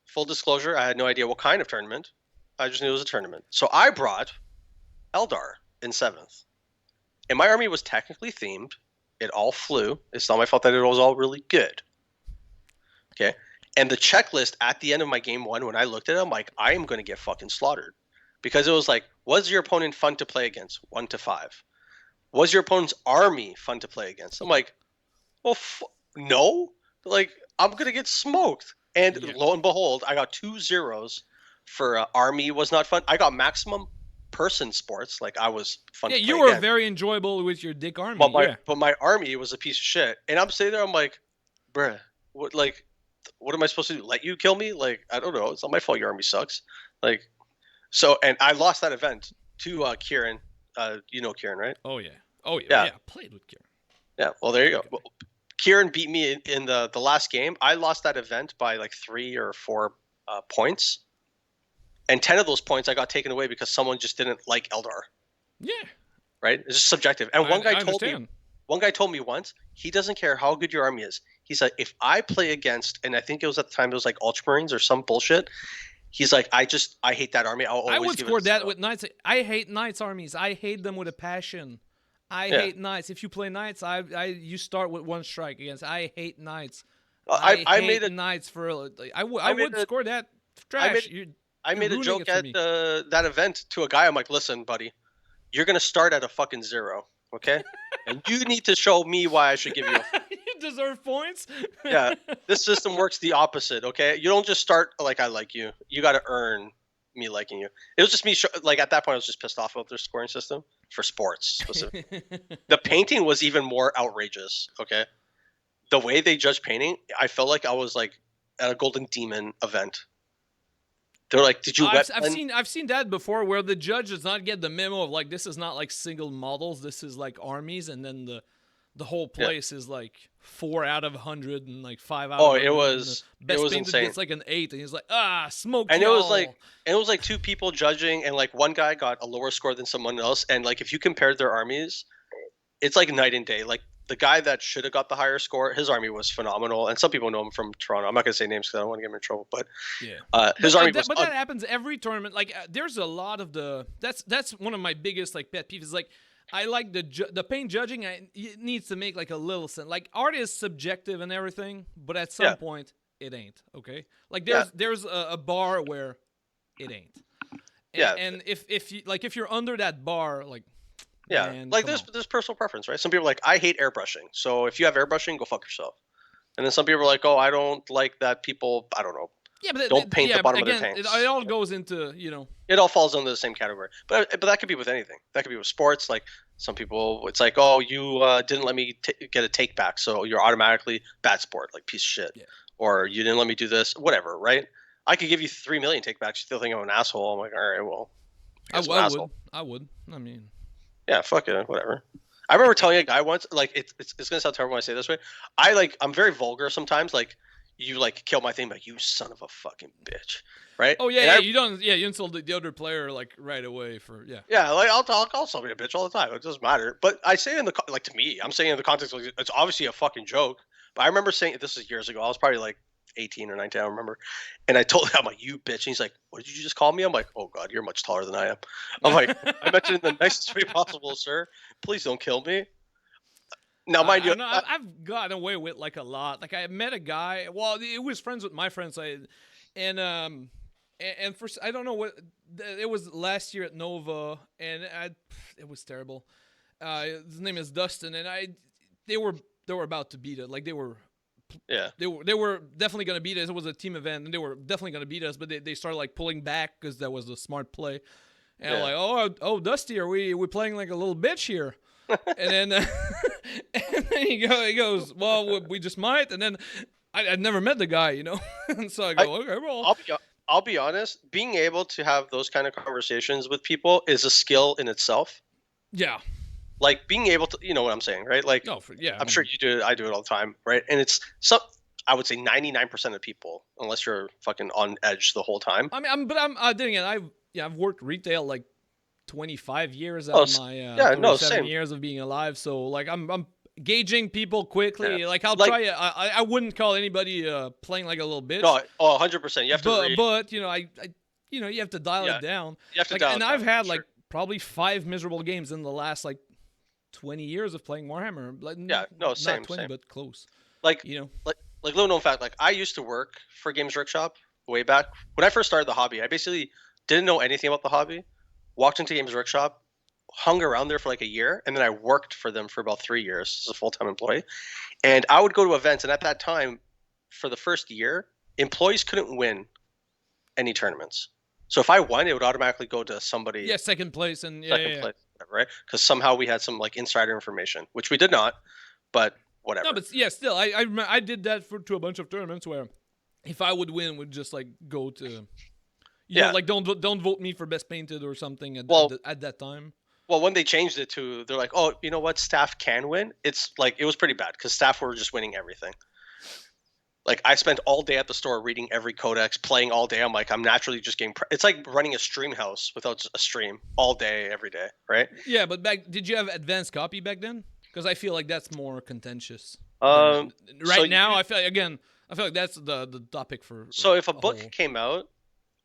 full disclosure, I had no idea what kind of tournament. I just knew it was a tournament. So I brought Eldar in 7th, and my army was technically themed. It all flew. It's not my fault that it was all really good. Okay, and the checklist at the end of my game 1, when I looked at it, I'm like, I am going to get fucking slaughtered, because it was like, was your opponent fun to play against? 1 to 5. Was your opponent's army fun to play against? I'm like, well, no. Like, I'm gonna get smoked. And lo and behold, I got 2 zeros for army was not fun. I got maximum person sports. Like I was fun. Yeah, to play you were against. very enjoyable with your dick army. But my army was a piece of shit. And I'm sitting there. I'm like, bruh, what am I supposed to do? Let you kill me? Like I don't know. It's not my fault. Your army sucks. Like so, and I lost that event to Kieran. You know Kieran, right? Oh yeah. I played with Kieran. Yeah. Well, there you go. Well, Kieran beat me in the last game. I lost that event by like 3 or 4 points, and 10 of those points I got taken away because someone just didn't like Eldar. Yeah. Right. It's just subjective. And one guy told me. Understand. One guy told me once he doesn't care how good your army is. He's like, if I play against, and I think it was at the time it was like Ultramarines or some bullshit. He's like, I hate that army. I would score that with Knights. I hate Knights armies. I hate them with a passion. I hate Knights. If you play Knights, you start with 1 strike against. I hate Knights. I made Knights for. I would score that trash. I made a joke at that event to a guy. I'm like, listen, buddy, you're gonna start at a fucking 0, okay? And you need to show me why I should give you. You deserve points. Yeah, this system works the opposite, okay? You don't just start like I like you. You got to earn me liking you. It was just me. Like at that point, I was just pissed off about their scoring system for sports specifically. The painting was even more outrageous. Okay, the way they judge painting, I felt like I was like at a Golden Demon event. They're like, "Did you?" I've seen that before, where the judge does not get the memo of like, this is not like single models. This is like armies, and then the whole place is like 4 out of 100 and like 5 out of 100. It was insane. Gets like an 8, and he's like, smoke. And it was like 2 people judging, and like one guy got a lower score than someone else. And like if you compared their armies, it's like night and day. Like the guy that should have got the higher score, his army was phenomenal. And some people know him from Toronto. I'm not gonna say names because I don't want to get him in trouble. But his army was. But that happens every tournament. Like there's a lot of that's one of my biggest like pet peeves. Is like, I like the paint judging. It needs to make like a little sense. Like art is subjective and everything, but at some point it ain't. Okay, like there's a bar where it ain't. And if you're under that bar, like man, like there's personal preference, right? Some people are like, I hate airbrushing, so if you have airbrushing, go fuck yourself. And then some people are like, oh, I don't like that people, I don't know. Yeah, but don't paint the bottom of their tanks. It all goes into, It all falls under the same category. But that could be with anything. That could be with sports. Like some people, it's like, oh, you didn't let me get a take back, so you're automatically bad sport, like piece of shit. Yeah. Or you didn't let me do this, whatever, right? I could give you 3 million take backs. You still think I'm an asshole. I'm like, all right, well. I would. I mean. Yeah, fuck it, whatever. I remember telling a guy once, like, it's gonna sound terrible when I say it this way. I'm very vulgar sometimes, like. You like kill my thing, like you son of a fucking bitch, right? Oh yeah, you don't. Yeah, you insult the other player like right away for Yeah, like I'll call somebody a bitch all the time. It doesn't matter. But I say to me, I'm saying in the context of it's obviously a fucking joke. But I remember saying this is years ago. I was probably like 18 or 19, I don't remember. And I told him, I'm like, you bitch. And he's like, what did you just call me? I'm like, oh god, you're much taller than I am. I'm like, I meant it in the nicest way possible, sir. Please don't kill me. Now, mind you, I've gotten away with like a lot. Like I met a guy. Well, it was friends with my friends. And for I don't know what it was last year at Nova, and it was terrible. His name is Dustin, and they were about to beat it. Like they were definitely gonna beat us. It was a team event, and they were definitely gonna beat us. But they started like pulling back because that was a smart play. And I'm like, oh, Dusty, are we playing like a little bitch here? And then, and then he goes, well, we just might. And then I'd never met the guy, you know? And so I go, okay, well. I'll be honest, being able to have those kind of conversations with people is a skill in itself. Yeah. Like being able to, you know what I'm saying, right? Like, No, I'm sure you do it. I do it all the time, right? And it's I would say 99% of people, unless you're fucking on edge the whole time. I mean, then again, I've worked retail like 25 years out Oh, of my yeah, no, 37 same. years of being alive. So like I'm gauging people quickly. Yeah. Like I'll Like- try it. I wouldn't call anybody playing like a little bitch. No, 100%. You have to read. But you know, I you know, you have to dial Yeah. it down. You have to Like, dial and it I've down, had for like sure. probably 5 miserable games in the last like 20 years of playing Warhammer. Like, Yeah, no, same, not 20, same. but close. Like, You know. like little known fact, like I used to work for Games Workshop way back when I first started the hobby. I basically didn't know anything about the hobby. Walked into Games Workshop, hung around there for like a year, and then I worked for them for about 3 years as a full-time employee. And I would go to events, and at that time, for the first year, employees couldn't win any tournaments. So if I won, it would automatically go to somebody Yeah, second place and second place, whatever, right? Because somehow we had some like insider information, which we did not, but whatever. No, but yeah, still, I remember I did that to a bunch of tournaments where if I would win, would just like go to, you know, like don't vote me for best painted or something at that time. Well, when they changed it to, they're like, oh, you know what, staff can win. It's like it was pretty bad because staff were just winning everything. Like I spent all day at the store reading every codex, playing all day. I'm like, I'm naturally just getting. It's like running a stream house without a stream all day, every day, right? Yeah, but did you have advanced copy back then? Because I feel like that's more contentious. So now, I feel like that's the topic for. So if a book whole. came out,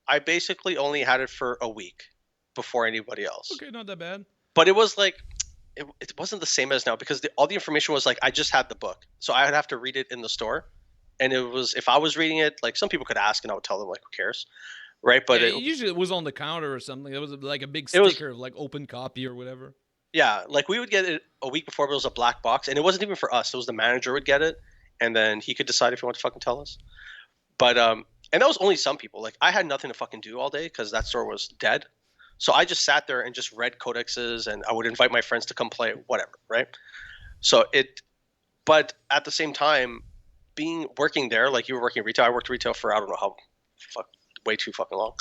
I basically only had it for a week before anybody else. Okay, not that bad. But it was like, it wasn't the same as now because all the information was like I just had the book, so I would have to read it in the store. And it was, if I was reading it, like some people could ask and I would tell them like, who cares, right? But yeah, usually it was on the counter or something. It was like a big sticker of like open copy or whatever. Yeah, like we would get it a week before, but it was a black box, and it wasn't even for us. It was the manager would get it, and then he could decide if he wanted to fucking tell us. But and that was only some people. Like I had nothing to fucking do all day because that store was dead. So I just sat there and just read codexes, and I would invite my friends to come play, whatever, right? So but at the same time, working there, like you were working retail, I worked retail for I don't know how, way too fucking long.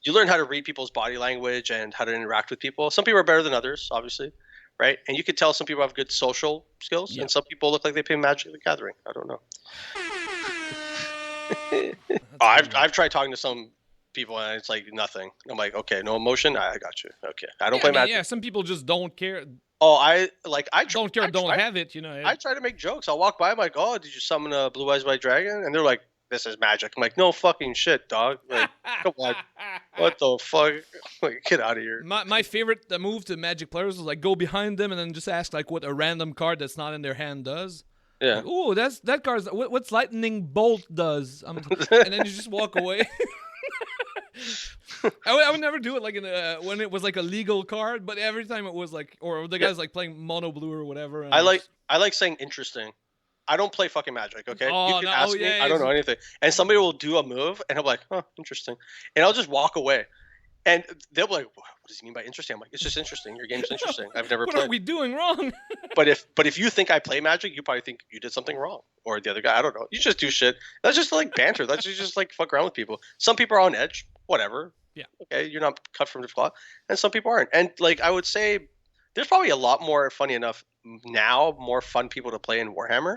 You learn how to read people's body language and how to interact with people. Some people are better than others, obviously, right? And you could tell some people have good social skills, and some people look like they play Magic the Gathering. I don't know. I've tried talking to some people, and it's like nothing. I'm like, okay, no emotion. I got you. Okay, I don't play Magic. Yeah, some people just don't care. Oh, I don't care, don't have it, you know. I try to make jokes. I'll walk by, I'm like, oh, did you summon a Blue Eyes White Dragon? And they're like, this is Magic. I'm like, no fucking shit, dog. Like, come on. What the fuck? Like, get out of here. My favorite move to Magic players is like go behind them and then just ask like what a random card that's not in their hand does. Yeah. Like, oh, that card's what's Lightning Bolt does, and then you just walk away. I would never do it like when it was like a legal card, but every time it was like, or the guy's like playing mono blue or whatever. I like saying interesting. I don't play fucking Magic, okay? You can ask me. I don't know anything. And somebody will do a move, and I'm like, oh, interesting. And I'll just walk away. And they'll be like, what does he mean by interesting? I'm like, it's just interesting. Your game's interesting. I've never played. What are we doing wrong? But if you think I play Magic, you probably think you did something wrong. Or the other guy, I don't know. You just do shit. That's just like banter. That's just like fuck around with people. Some people are on edge. Whatever. Yeah. Okay, you're not cut from the cloth. And some people aren't. And like I would say, there's probably a lot more, funny enough, now more fun people to play in Warhammer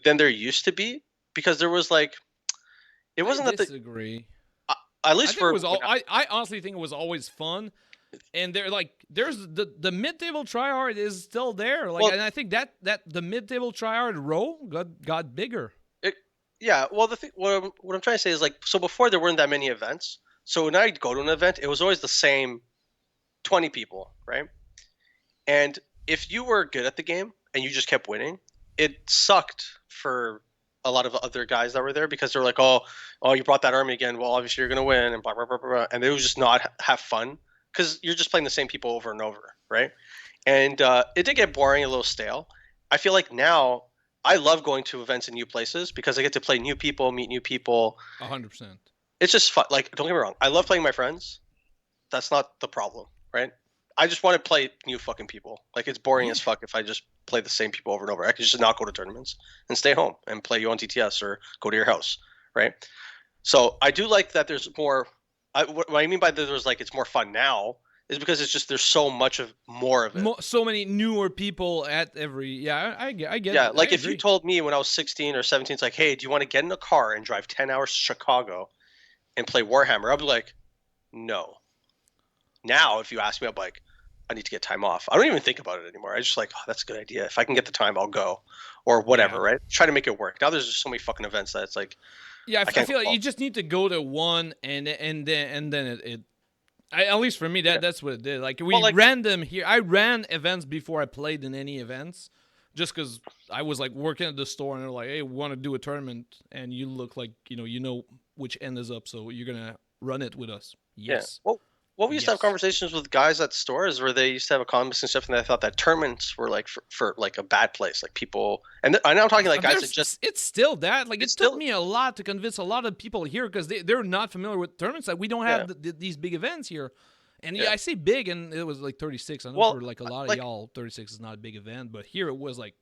than there used to be, because there was like, it wasn't I that the disagree. at least for I honestly think it was always fun, and there's the mid-table tryhard is still there, like, and I think that the mid-table tryhard row got bigger. Yeah, well, the thing, what I'm trying to say is like, so before there weren't that many events. So when I'd go to an event, it was always the same 20 people, right? And if you were good at the game and you just kept winning, it sucked for a lot of other guys that were there, because they're like, oh, you brought that army again. Well, obviously you're gonna win, and blah blah blah blah, blah. And they would just not have fun because you're just playing the same people over and over, right? And it did get boring, a little stale. I feel like now I love going to events in new places because I get to play new people, meet new people. 100%. It's just fun. Like, don't get me wrong, I love playing my friends. That's not the problem, right? I just want to play new fucking people. Like, it's boring as fuck if I just play the same people over and over. I could just not go to tournaments and stay home and play you on TTS or go to your house, right? So I do like that there's more. What I mean by that there's like it's more fun now is because it's just there's so much of more of it. So many newer people at every. Yeah, I get. Yeah, like I if you agree. told me when I was 16 or 17, it's like, hey, do you want to get in a car and drive 10 hours to Chicago and play Warhammer? I'd be like, no. Now, if you ask me, I'm like, I need to get time off. I don't even think about it anymore. I just like, oh, that's a good idea. If I can get the time, I'll go, or whatever, Yeah. right? Try to make it work. Now there's just so many fucking events that it's like, Yeah, I can't feel go like you just need to go to one, and then it at least for me, that's what it did. Like ran them here. I ran events before I played in any events, just because I was like working at the store, and they're like, "Hey, we want to do a tournament, and you look like you know which end is up, so you're gonna run it with us." Yes. Yeah. Well, we used to have conversations with guys at stores where they used to have economics and stuff, and they thought that tournaments were like for like a bad place, like people. And I know I'm talking like guys that just. It's still that. Like it still, took me a lot to convince a lot of people here because they're not familiar with tournaments. Like we don't have these big events here. And I say big, and it was like 36. I know for like a lot of y'all, 36 is not a big event, but here it was like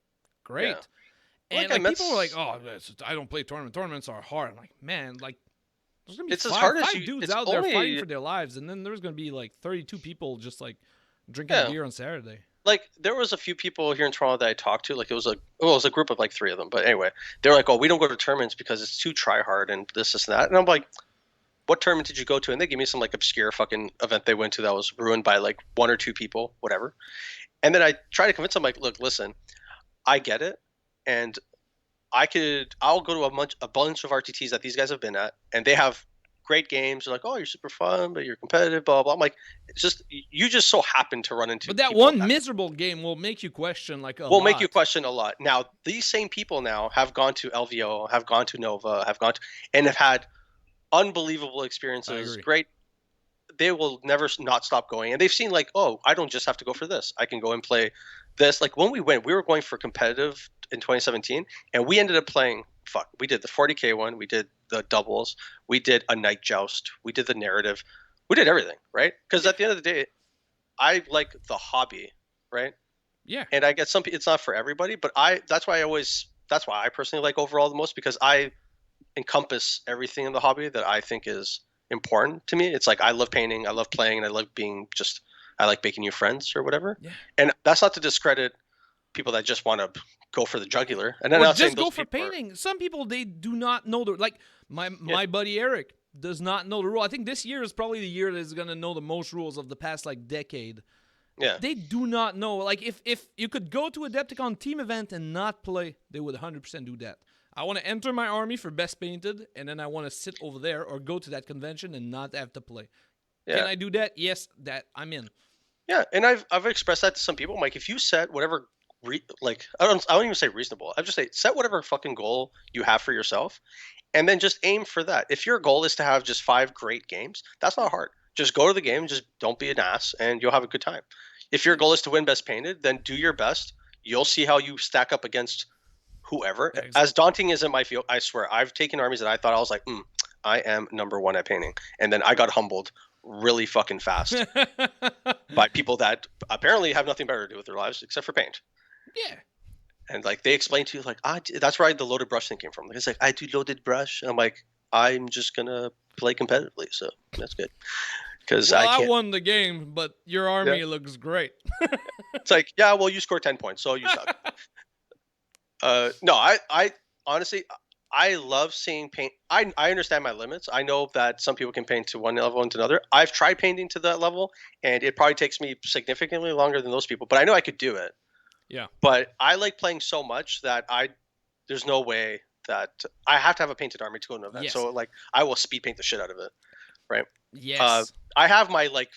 great. Yeah. And like people were like, "Oh, I don't play tournaments. Tournaments are hard." I'm like, man, like there's gonna be five dudes out there fighting for their lives, and then there's gonna be like 32 people just like drinking beer on Saturday. Like there was a few people here in Toronto that I talked to. Like it was a group of like 3 of them. But anyway, they're like, "Oh, we don't go to tournaments because it's too try hard and this and that." And I'm like, what tournament did you go to? And they gave me some like obscure fucking event they went to that was ruined by like 1 or 2 people, whatever. And then I try to convince them, like, look, listen, I get it, and I'll go to a bunch of RTTs that these guys have been at, and they have great games. They're like, oh, you're super fun, but you're competitive, blah blah. I'm like, it's just you just so happen to run into. But that one miserable game will make you question like a lot. Will make you question a lot. Now these same people now have gone to LVO, have gone to Nova, and have had unbelievable experiences. Great. They will never not stop going, and they've seen like, oh, I don't just have to go for this. I can go and play this. Like when we were going for competitive in 2017, and we ended up playing. We did the 40K one. We did the doubles. We did a night joust. We did the narrative. We did everything, right? Because at the end of the day, I like the hobby, right? Yeah. And I get it's not for everybody, but that's why I personally like overall the most, because I encompass everything in the hobby that I think is important to me. It's like I love painting, I love playing, and I love I like making new friends or whatever. Yeah. And that's not to discredit people that just want to go for the jugular. And then just go for painting. Some people, they do not know like my buddy Eric does not know the rule. I think this year is probably the year that is going to know the most rules of the past like decade. Yeah. They do not know. Like if you could go to Adepticon team event and not play, they would 100% do that. I want to enter my army for best painted, and then I want to sit over there or go to that convention and not have to play. Yeah. Can I do that? Yes, that I'm in. Yeah, and I've expressed that to some people. I'm like, if you set whatever I don't even say reasonable. I just say set whatever fucking goal you have for yourself, and then just aim for that. If your goal is to have just 5 great games, that's not hard. Just go to the game, just don't be an ass, and you'll have a good time. If your goal is to win best painted, then do your best. You'll see how you stack up against whoever. Exactly. As daunting as it might feel, I swear, I've taken armies that I thought I was like, I am number 1 at painting, and then I got humbled really fucking fast by people that apparently have nothing better to do with their lives except for paint. Yeah. And like they explain to you, like, that's where the loaded brush thing came from. Like, it's like, I do loaded brush. And I'm like, I'm just gonna play competitively, so that's good. Because I won the game, but your army looks great. It's like, yeah, well, you scored 10 points, so you suck. No, I honestly, I love seeing paint. I understand my limits. I know that some people can paint to one level and to another. I've tried painting to that level, and it probably takes me significantly longer than those people. But I know I could do it. Yeah. But I like playing so much that there's no way that I have to have a painted army to go to an event. Yes. So like I will speed paint the shit out of it, right? Yes. I have my like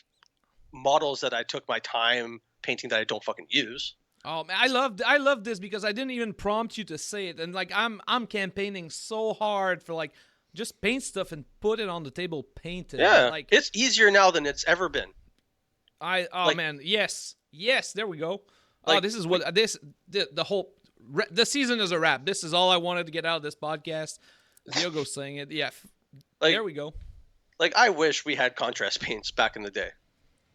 models that I took my time painting that I don't fucking use. Oh man, I love this because I didn't even prompt you to say it, and like I'm campaigning so hard for like just paint stuff and put it on the table, paint it. Yeah, like it's easier now than it's ever been. Man, yes, there we go. This is what the whole the season is a wrap. This is all I wanted to get out of this podcast. Diogo's saying it. Yeah, there we go. Like I wish we had contrast paints back in the day.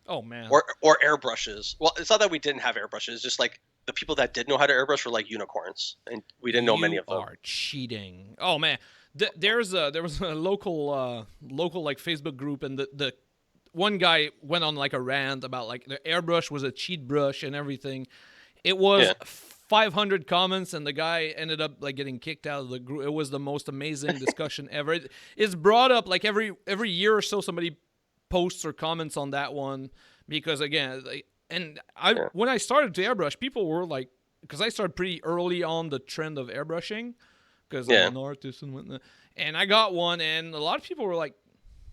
Oh man. or airbrushes. Well, it's not that we didn't have airbrushes. It's just like the people that did know how to airbrush were like unicorns, and we didn't know many of them. You are cheating. Oh man. There was a local like Facebook group, and the one guy went on like a rant about like the airbrush was a cheat brush and everything. It was 500 comments, and the guy ended up like getting kicked out of the group. It was the most amazing discussion ever. It's brought up like every year or so. Somebody posts or comments on that one because again, when I started to airbrush, people were like, because I started pretty early on the trend of airbrushing because I'm an artist and whatnot, and I got one, and a lot of people were like,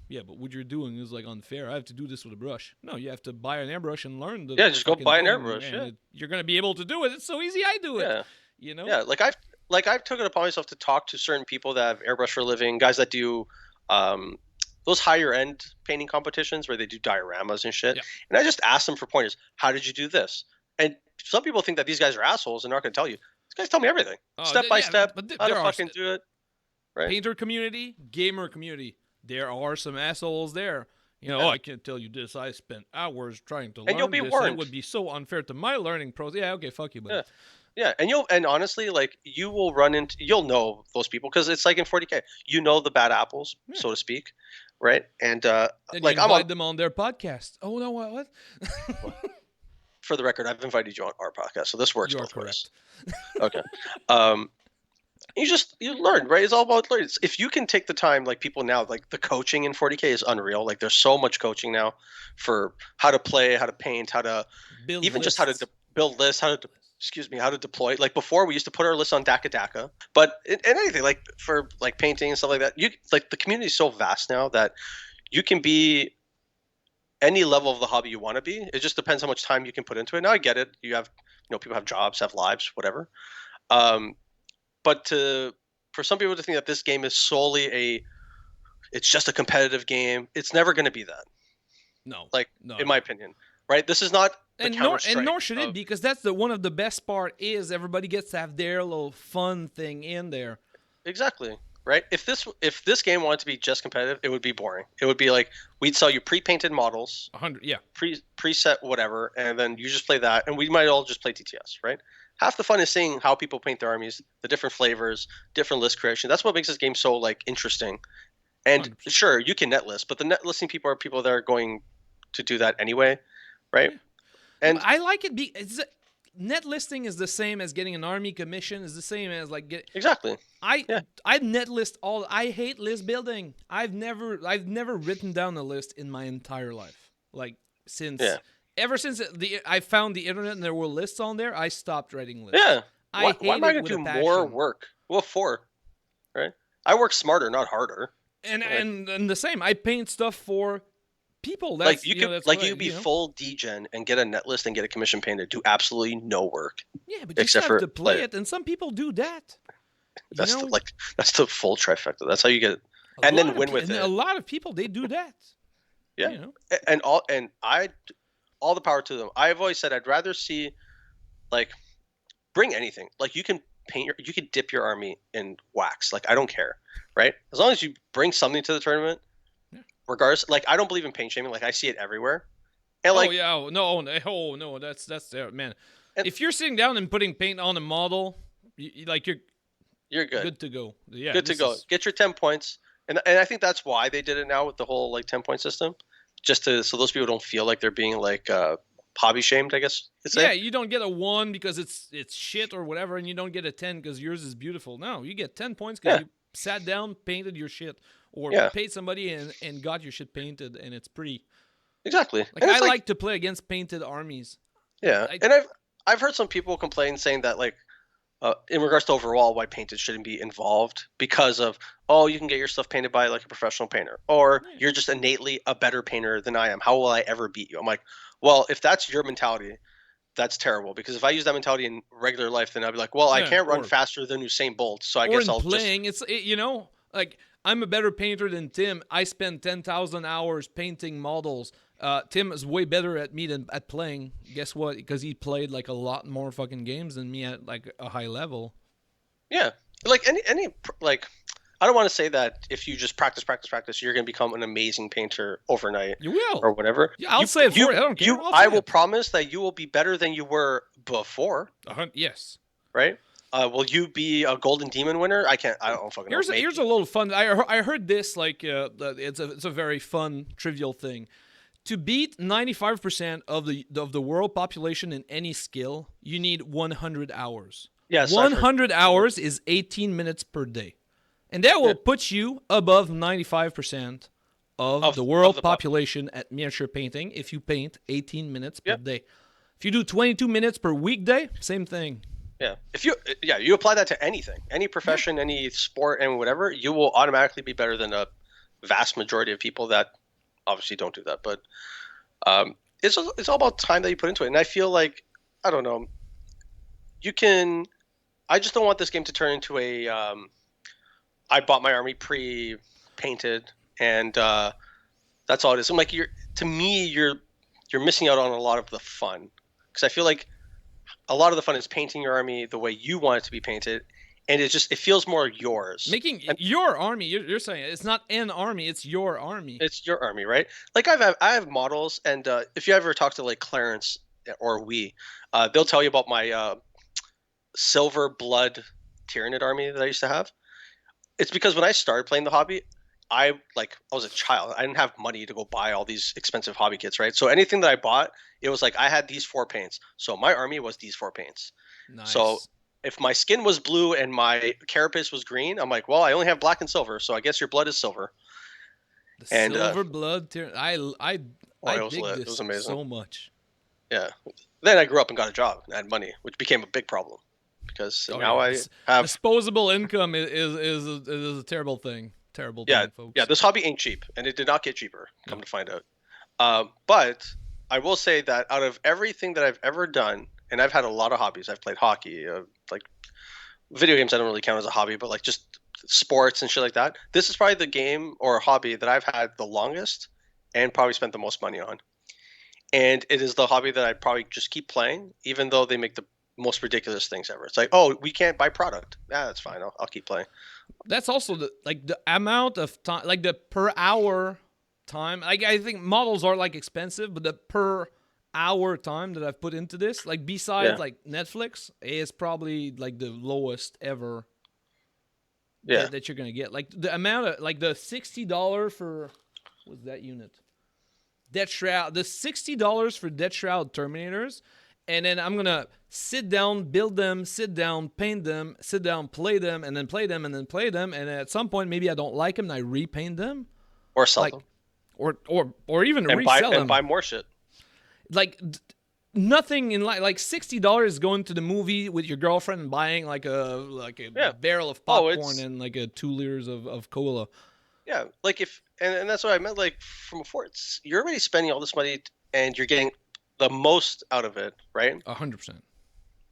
yeah, but what you're doing is like unfair. I have to do this with a brush. No, you have to buy an airbrush and learn the. Just go buy an airbrush. Yeah, you're gonna be able to do it. It's so easy. I do it. Yeah, you know. Yeah, I've taken it upon myself to talk to certain people that have airbrush for a living, guys that do those higher end painting competitions where they do dioramas and shit. Yeah. And I just ask them for pointers. How did you do this? And some people think that these guys are assholes and they're not going to tell you. These guys tell me everything, step by step, how to fucking do it. Right? Painter community, gamer community. There are some assholes there. You know, I can't tell you this. I spent hours trying to learn and you'll be this. warned. It would be so unfair to my learning process. Yeah, okay, fuck you, buddy. Yeah, and honestly, like you'll know those people because it's like in 40K, you know the bad apples, so to speak, right? And like you invite them on their podcast. Oh no, what? For the record, I've invited you on our podcast, so this works both ways. Okay. You learn, right? It's all about learning. If you can take the time, like people now, like the coaching in 40K is unreal. Like there's so much coaching now for how to play, how to paint, how to build even lists. Just how to build lists, how to deploy. Like before, we used to put our lists on Daka, but in anything like for like painting and stuff like that, the community is so vast now that you can be any level of the hobby you want to be. It just depends how much time you can put into it. Now I get it. You have, people have jobs, have lives, whatever. But for some people to think that this game is solely it's just a competitive game, it's never going to be that. No. In my opinion, right? This is not and nor should it, because that's one of the best part is everybody gets to have their little fun thing in there. Exactly. Right? If this game wanted to be just competitive, it would be boring. It would be like we'd sell you pre-painted models, 100, yeah, preset whatever, and then you just play that, and we might all just play TTS, right? Half the fun is seeing how people paint their armies, the different flavors, different list creation. That's what makes this game so like interesting. And 100%. Sure, you can net list, but the net listing people are people that are going to do that anyway, right? Yeah. And I like it. Net listing is the same as getting an army commission. Is the same as like exactly. I net list all. I hate list building. I've never written down a list in my entire life. Like ever since I found the internet and there were lists on there, I stopped writing lists. Yeah. Why am I going to do more work? Well, right? I work smarter, not harder. And the same. I paint stuff for people. That's, like you could be full degen and get a net list and get a commission painted, do absolutely no work. Yeah, but you have to play it, and some people do that. That's the full trifecta. That's how you get it, and then win with it. A lot of people they do that. Yeah, and all the power to them. I've always said I'd rather see bring anything. Like you can you can dip your army in wax. Like I don't care, right? As long as you bring something to the tournament. Regardless, I don't believe in paint shaming. Like I see it everywhere. And no, that's there, man. If you're sitting down and putting paint on a model, you're good. Good to go. Yeah, good to go. Get your 10 points, and I think that's why they did it now with the whole 10-point system, just so those people don't feel like they're being hobby shamed. I guess. Yeah, you don't get a 1 because it's shit or whatever, and you don't get a 10 because yours is beautiful. No, you get 10 points because you sat down, painted your shit. Or paid somebody and got your shit painted, and it's pretty. Exactly. I like to play against painted armies. Yeah, and I've heard some people complain saying that in regards to overall why painted shouldn't be involved because of you can get your stuff painted by a professional painter, or you're just innately a better painter than I am. How will I ever beat you? I'm like, well, if that's your mentality, that's terrible. Because if I use that mentality in regular life, then I'd be like, well, I can't run faster than Usain Bolt, so I guess I'll playing. I'm a better painter than Tim. I spend 10,000 hours painting models. Tim is way better at me than at playing. Guess what? Because he played a lot more fucking games than me at a high level. Yeah, I don't want to say that if you just practice, you're going to become an amazing painter overnight You will. or whatever. Yeah, I'll say it for you. I don't care. I will promise that you will be better than you were before. Yes. Right? Will you be a Golden Demon winner? I don't fucking know. Here's a little fun. I heard this it's a very fun trivial thing. To beat 95% of the world population in any skill, you need 100 hours. Yes, 100 hours is 18 minutes per day. And that will put you above 95% of the world population at miniature painting if you paint 18 minutes per day. If you do 22 minutes per weekday, same thing. Yeah. You apply that to anything, any profession, any sport, and whatever, you will automatically be better than a vast majority of people that obviously don't do that. But it's all about time that you put into it. And I feel like, I don't know, I just don't want this game to turn into I bought my army pre-painted and that's all it is. I'm like, you're missing out on a lot of the fun, because I feel like a lot of the fun is painting your army the way you want it to be painted, and it feels more yours. Your army, you're saying it's not an army, it's your army. It's your army, right? Like I have models, and if you ever talk to like Clarence or they'll tell you about my Silver Blood Tyranid army that I used to have. It's because when I started playing the hobby, I was a child. I didn't have money to go buy all these expensive hobby kits, right? So anything that I bought, it was like I had these 4 paints. So my army was these 4 paints. Nice. So if my skin was blue and my carapace was green, I'm like, well, I only have black and silver, so I guess your blood is silver. Silver Blood Tyranid. I dig this it was amazing. So much. Yeah. Then I grew up and got a job and had money, which became a big problem because now I have disposable income is a terrible thing. Terrible thing, folks. Yeah, this hobby ain't cheap, and it did not get cheaper, come to find out. But I will say that out of everything that I've ever done, and I've had a lot of hobbies. I've played hockey, like video games I don't really count as a hobby, but like just sports and shit like that. This is probably the game or hobby that I've had the longest and probably spent the most money on. And it is the hobby that I probably just keep playing, even though they make the most ridiculous things ever. It's like, oh, we can't buy product. Yeah, that's fine. I'll keep playing. That's also the amount of time, like the per hour time. Like I think models are like expensive, but the per hour time that I've put into this, like besides like Netflix, is probably like the lowest ever. Yeah, that you're gonna get. Like the amount of like the $60 for what's that unit? Death Shroud. The $60 for Death Shroud Terminators. And then I'm going to sit down, build them, sit down, paint them, sit down, play them, and then play them, and then play them. And at some point, maybe I don't like them, and I repaint them. Or sell them. Or even resell them. And buy more shit. Like, nothing in like $60 is going to the movie with your girlfriend and buying like a barrel of popcorn and like 2 liters of cola. Yeah, like and that's what I meant, like from before. You're already spending all this money, and you're getting the most out of it, right? 100%.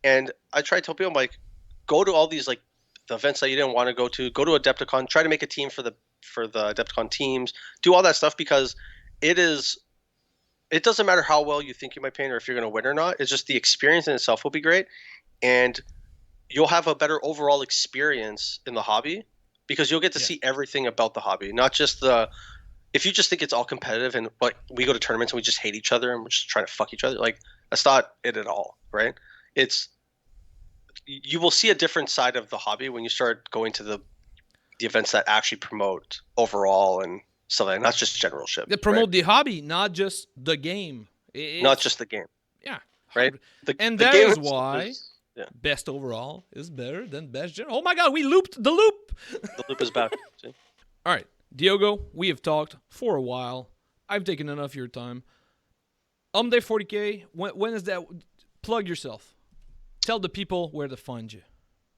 And I try to tell people, I'm like, go to all these like the events that you didn't want to go to a Adepticon, try to make a team for the Adepticon teams, do all that stuff, because it doesn't matter how well you think you might paint or if you're going to win or not. It's just the experience in itself will be great, and you'll have a better overall experience in the hobby because you'll get to see everything about the hobby, not just if you just think it's all competitive and like we go to tournaments and we just hate each other and we're just trying to fuck each other, like that's not it at all, right? You will see a different side of the hobby when you start going to the events that actually promote overall and stuff like that, not just general shit. They promote the hobby, not just the game. Not just the game. Yeah. Right? That is why best overall is better than best general. Oh my god, we looped the loop! The loop is back. See? All right. Diogo, we have talked for a while. I've taken enough of your time. Day 40K, when is that? Plug yourself. Tell the people where to find you.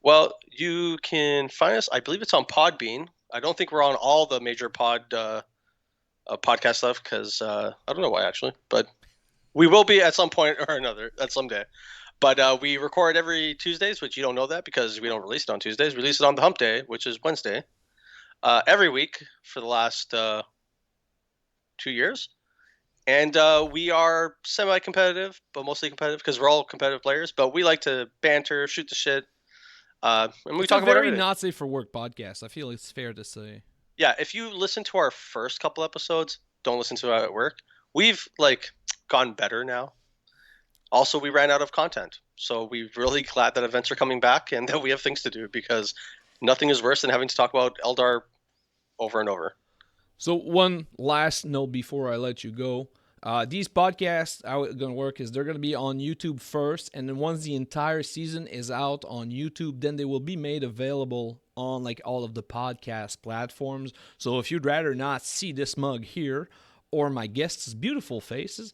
Well, you can find us, I believe it's on Podbean. I don't think we're on all the major podcast stuff because I don't know why, actually. But we will be at some point or another, at some day. But we record every Tuesdays, which you don't know that because we don't release it on Tuesdays. We release it on the Hump Day, which is Wednesday. Every week for the last 2 years. And we are semi-competitive, but mostly competitive because we're all competitive players. But we like to banter, shoot the shit, And we It's talk a about very everything. not safe for work podcast. I feel it's fair to say. Yeah, if you listen to our first couple episodes, don't listen to it at work. We've like gone better now. Also, we ran out of content, so we're really glad that events are coming back and that we have things to do, because nothing is worse than having to talk about Eldar over and over. So one last note before I let you go. These podcasts, how it's going to work is they're going to be on YouTube first, and then once the entire season is out on YouTube, then they will be made available on like all of the podcast platforms. So if you'd rather not see this mug here or my guests' beautiful faces,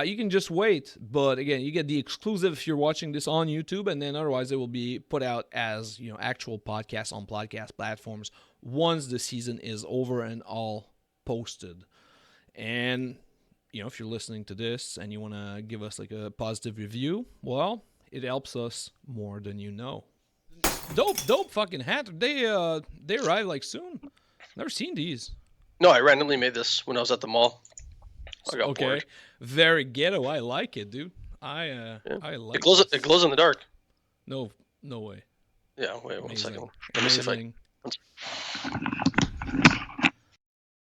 you can just wait. But again, you get the exclusive if you're watching this on YouTube, and then otherwise it will be put out as actual podcasts on podcast platforms once the season is over and all posted. And if you're listening to this and you want to give us like a positive review, well, it helps us more than you know. Dope fucking hat. They arrive like soon. Never seen these. No, I randomly made this when I was at the mall. I got bored. Very ghetto. I like it, dude. I like it. Glows. this. It glows in the dark. No way. Yeah. Wait one Amazing. second. Let me see if I. Amazing.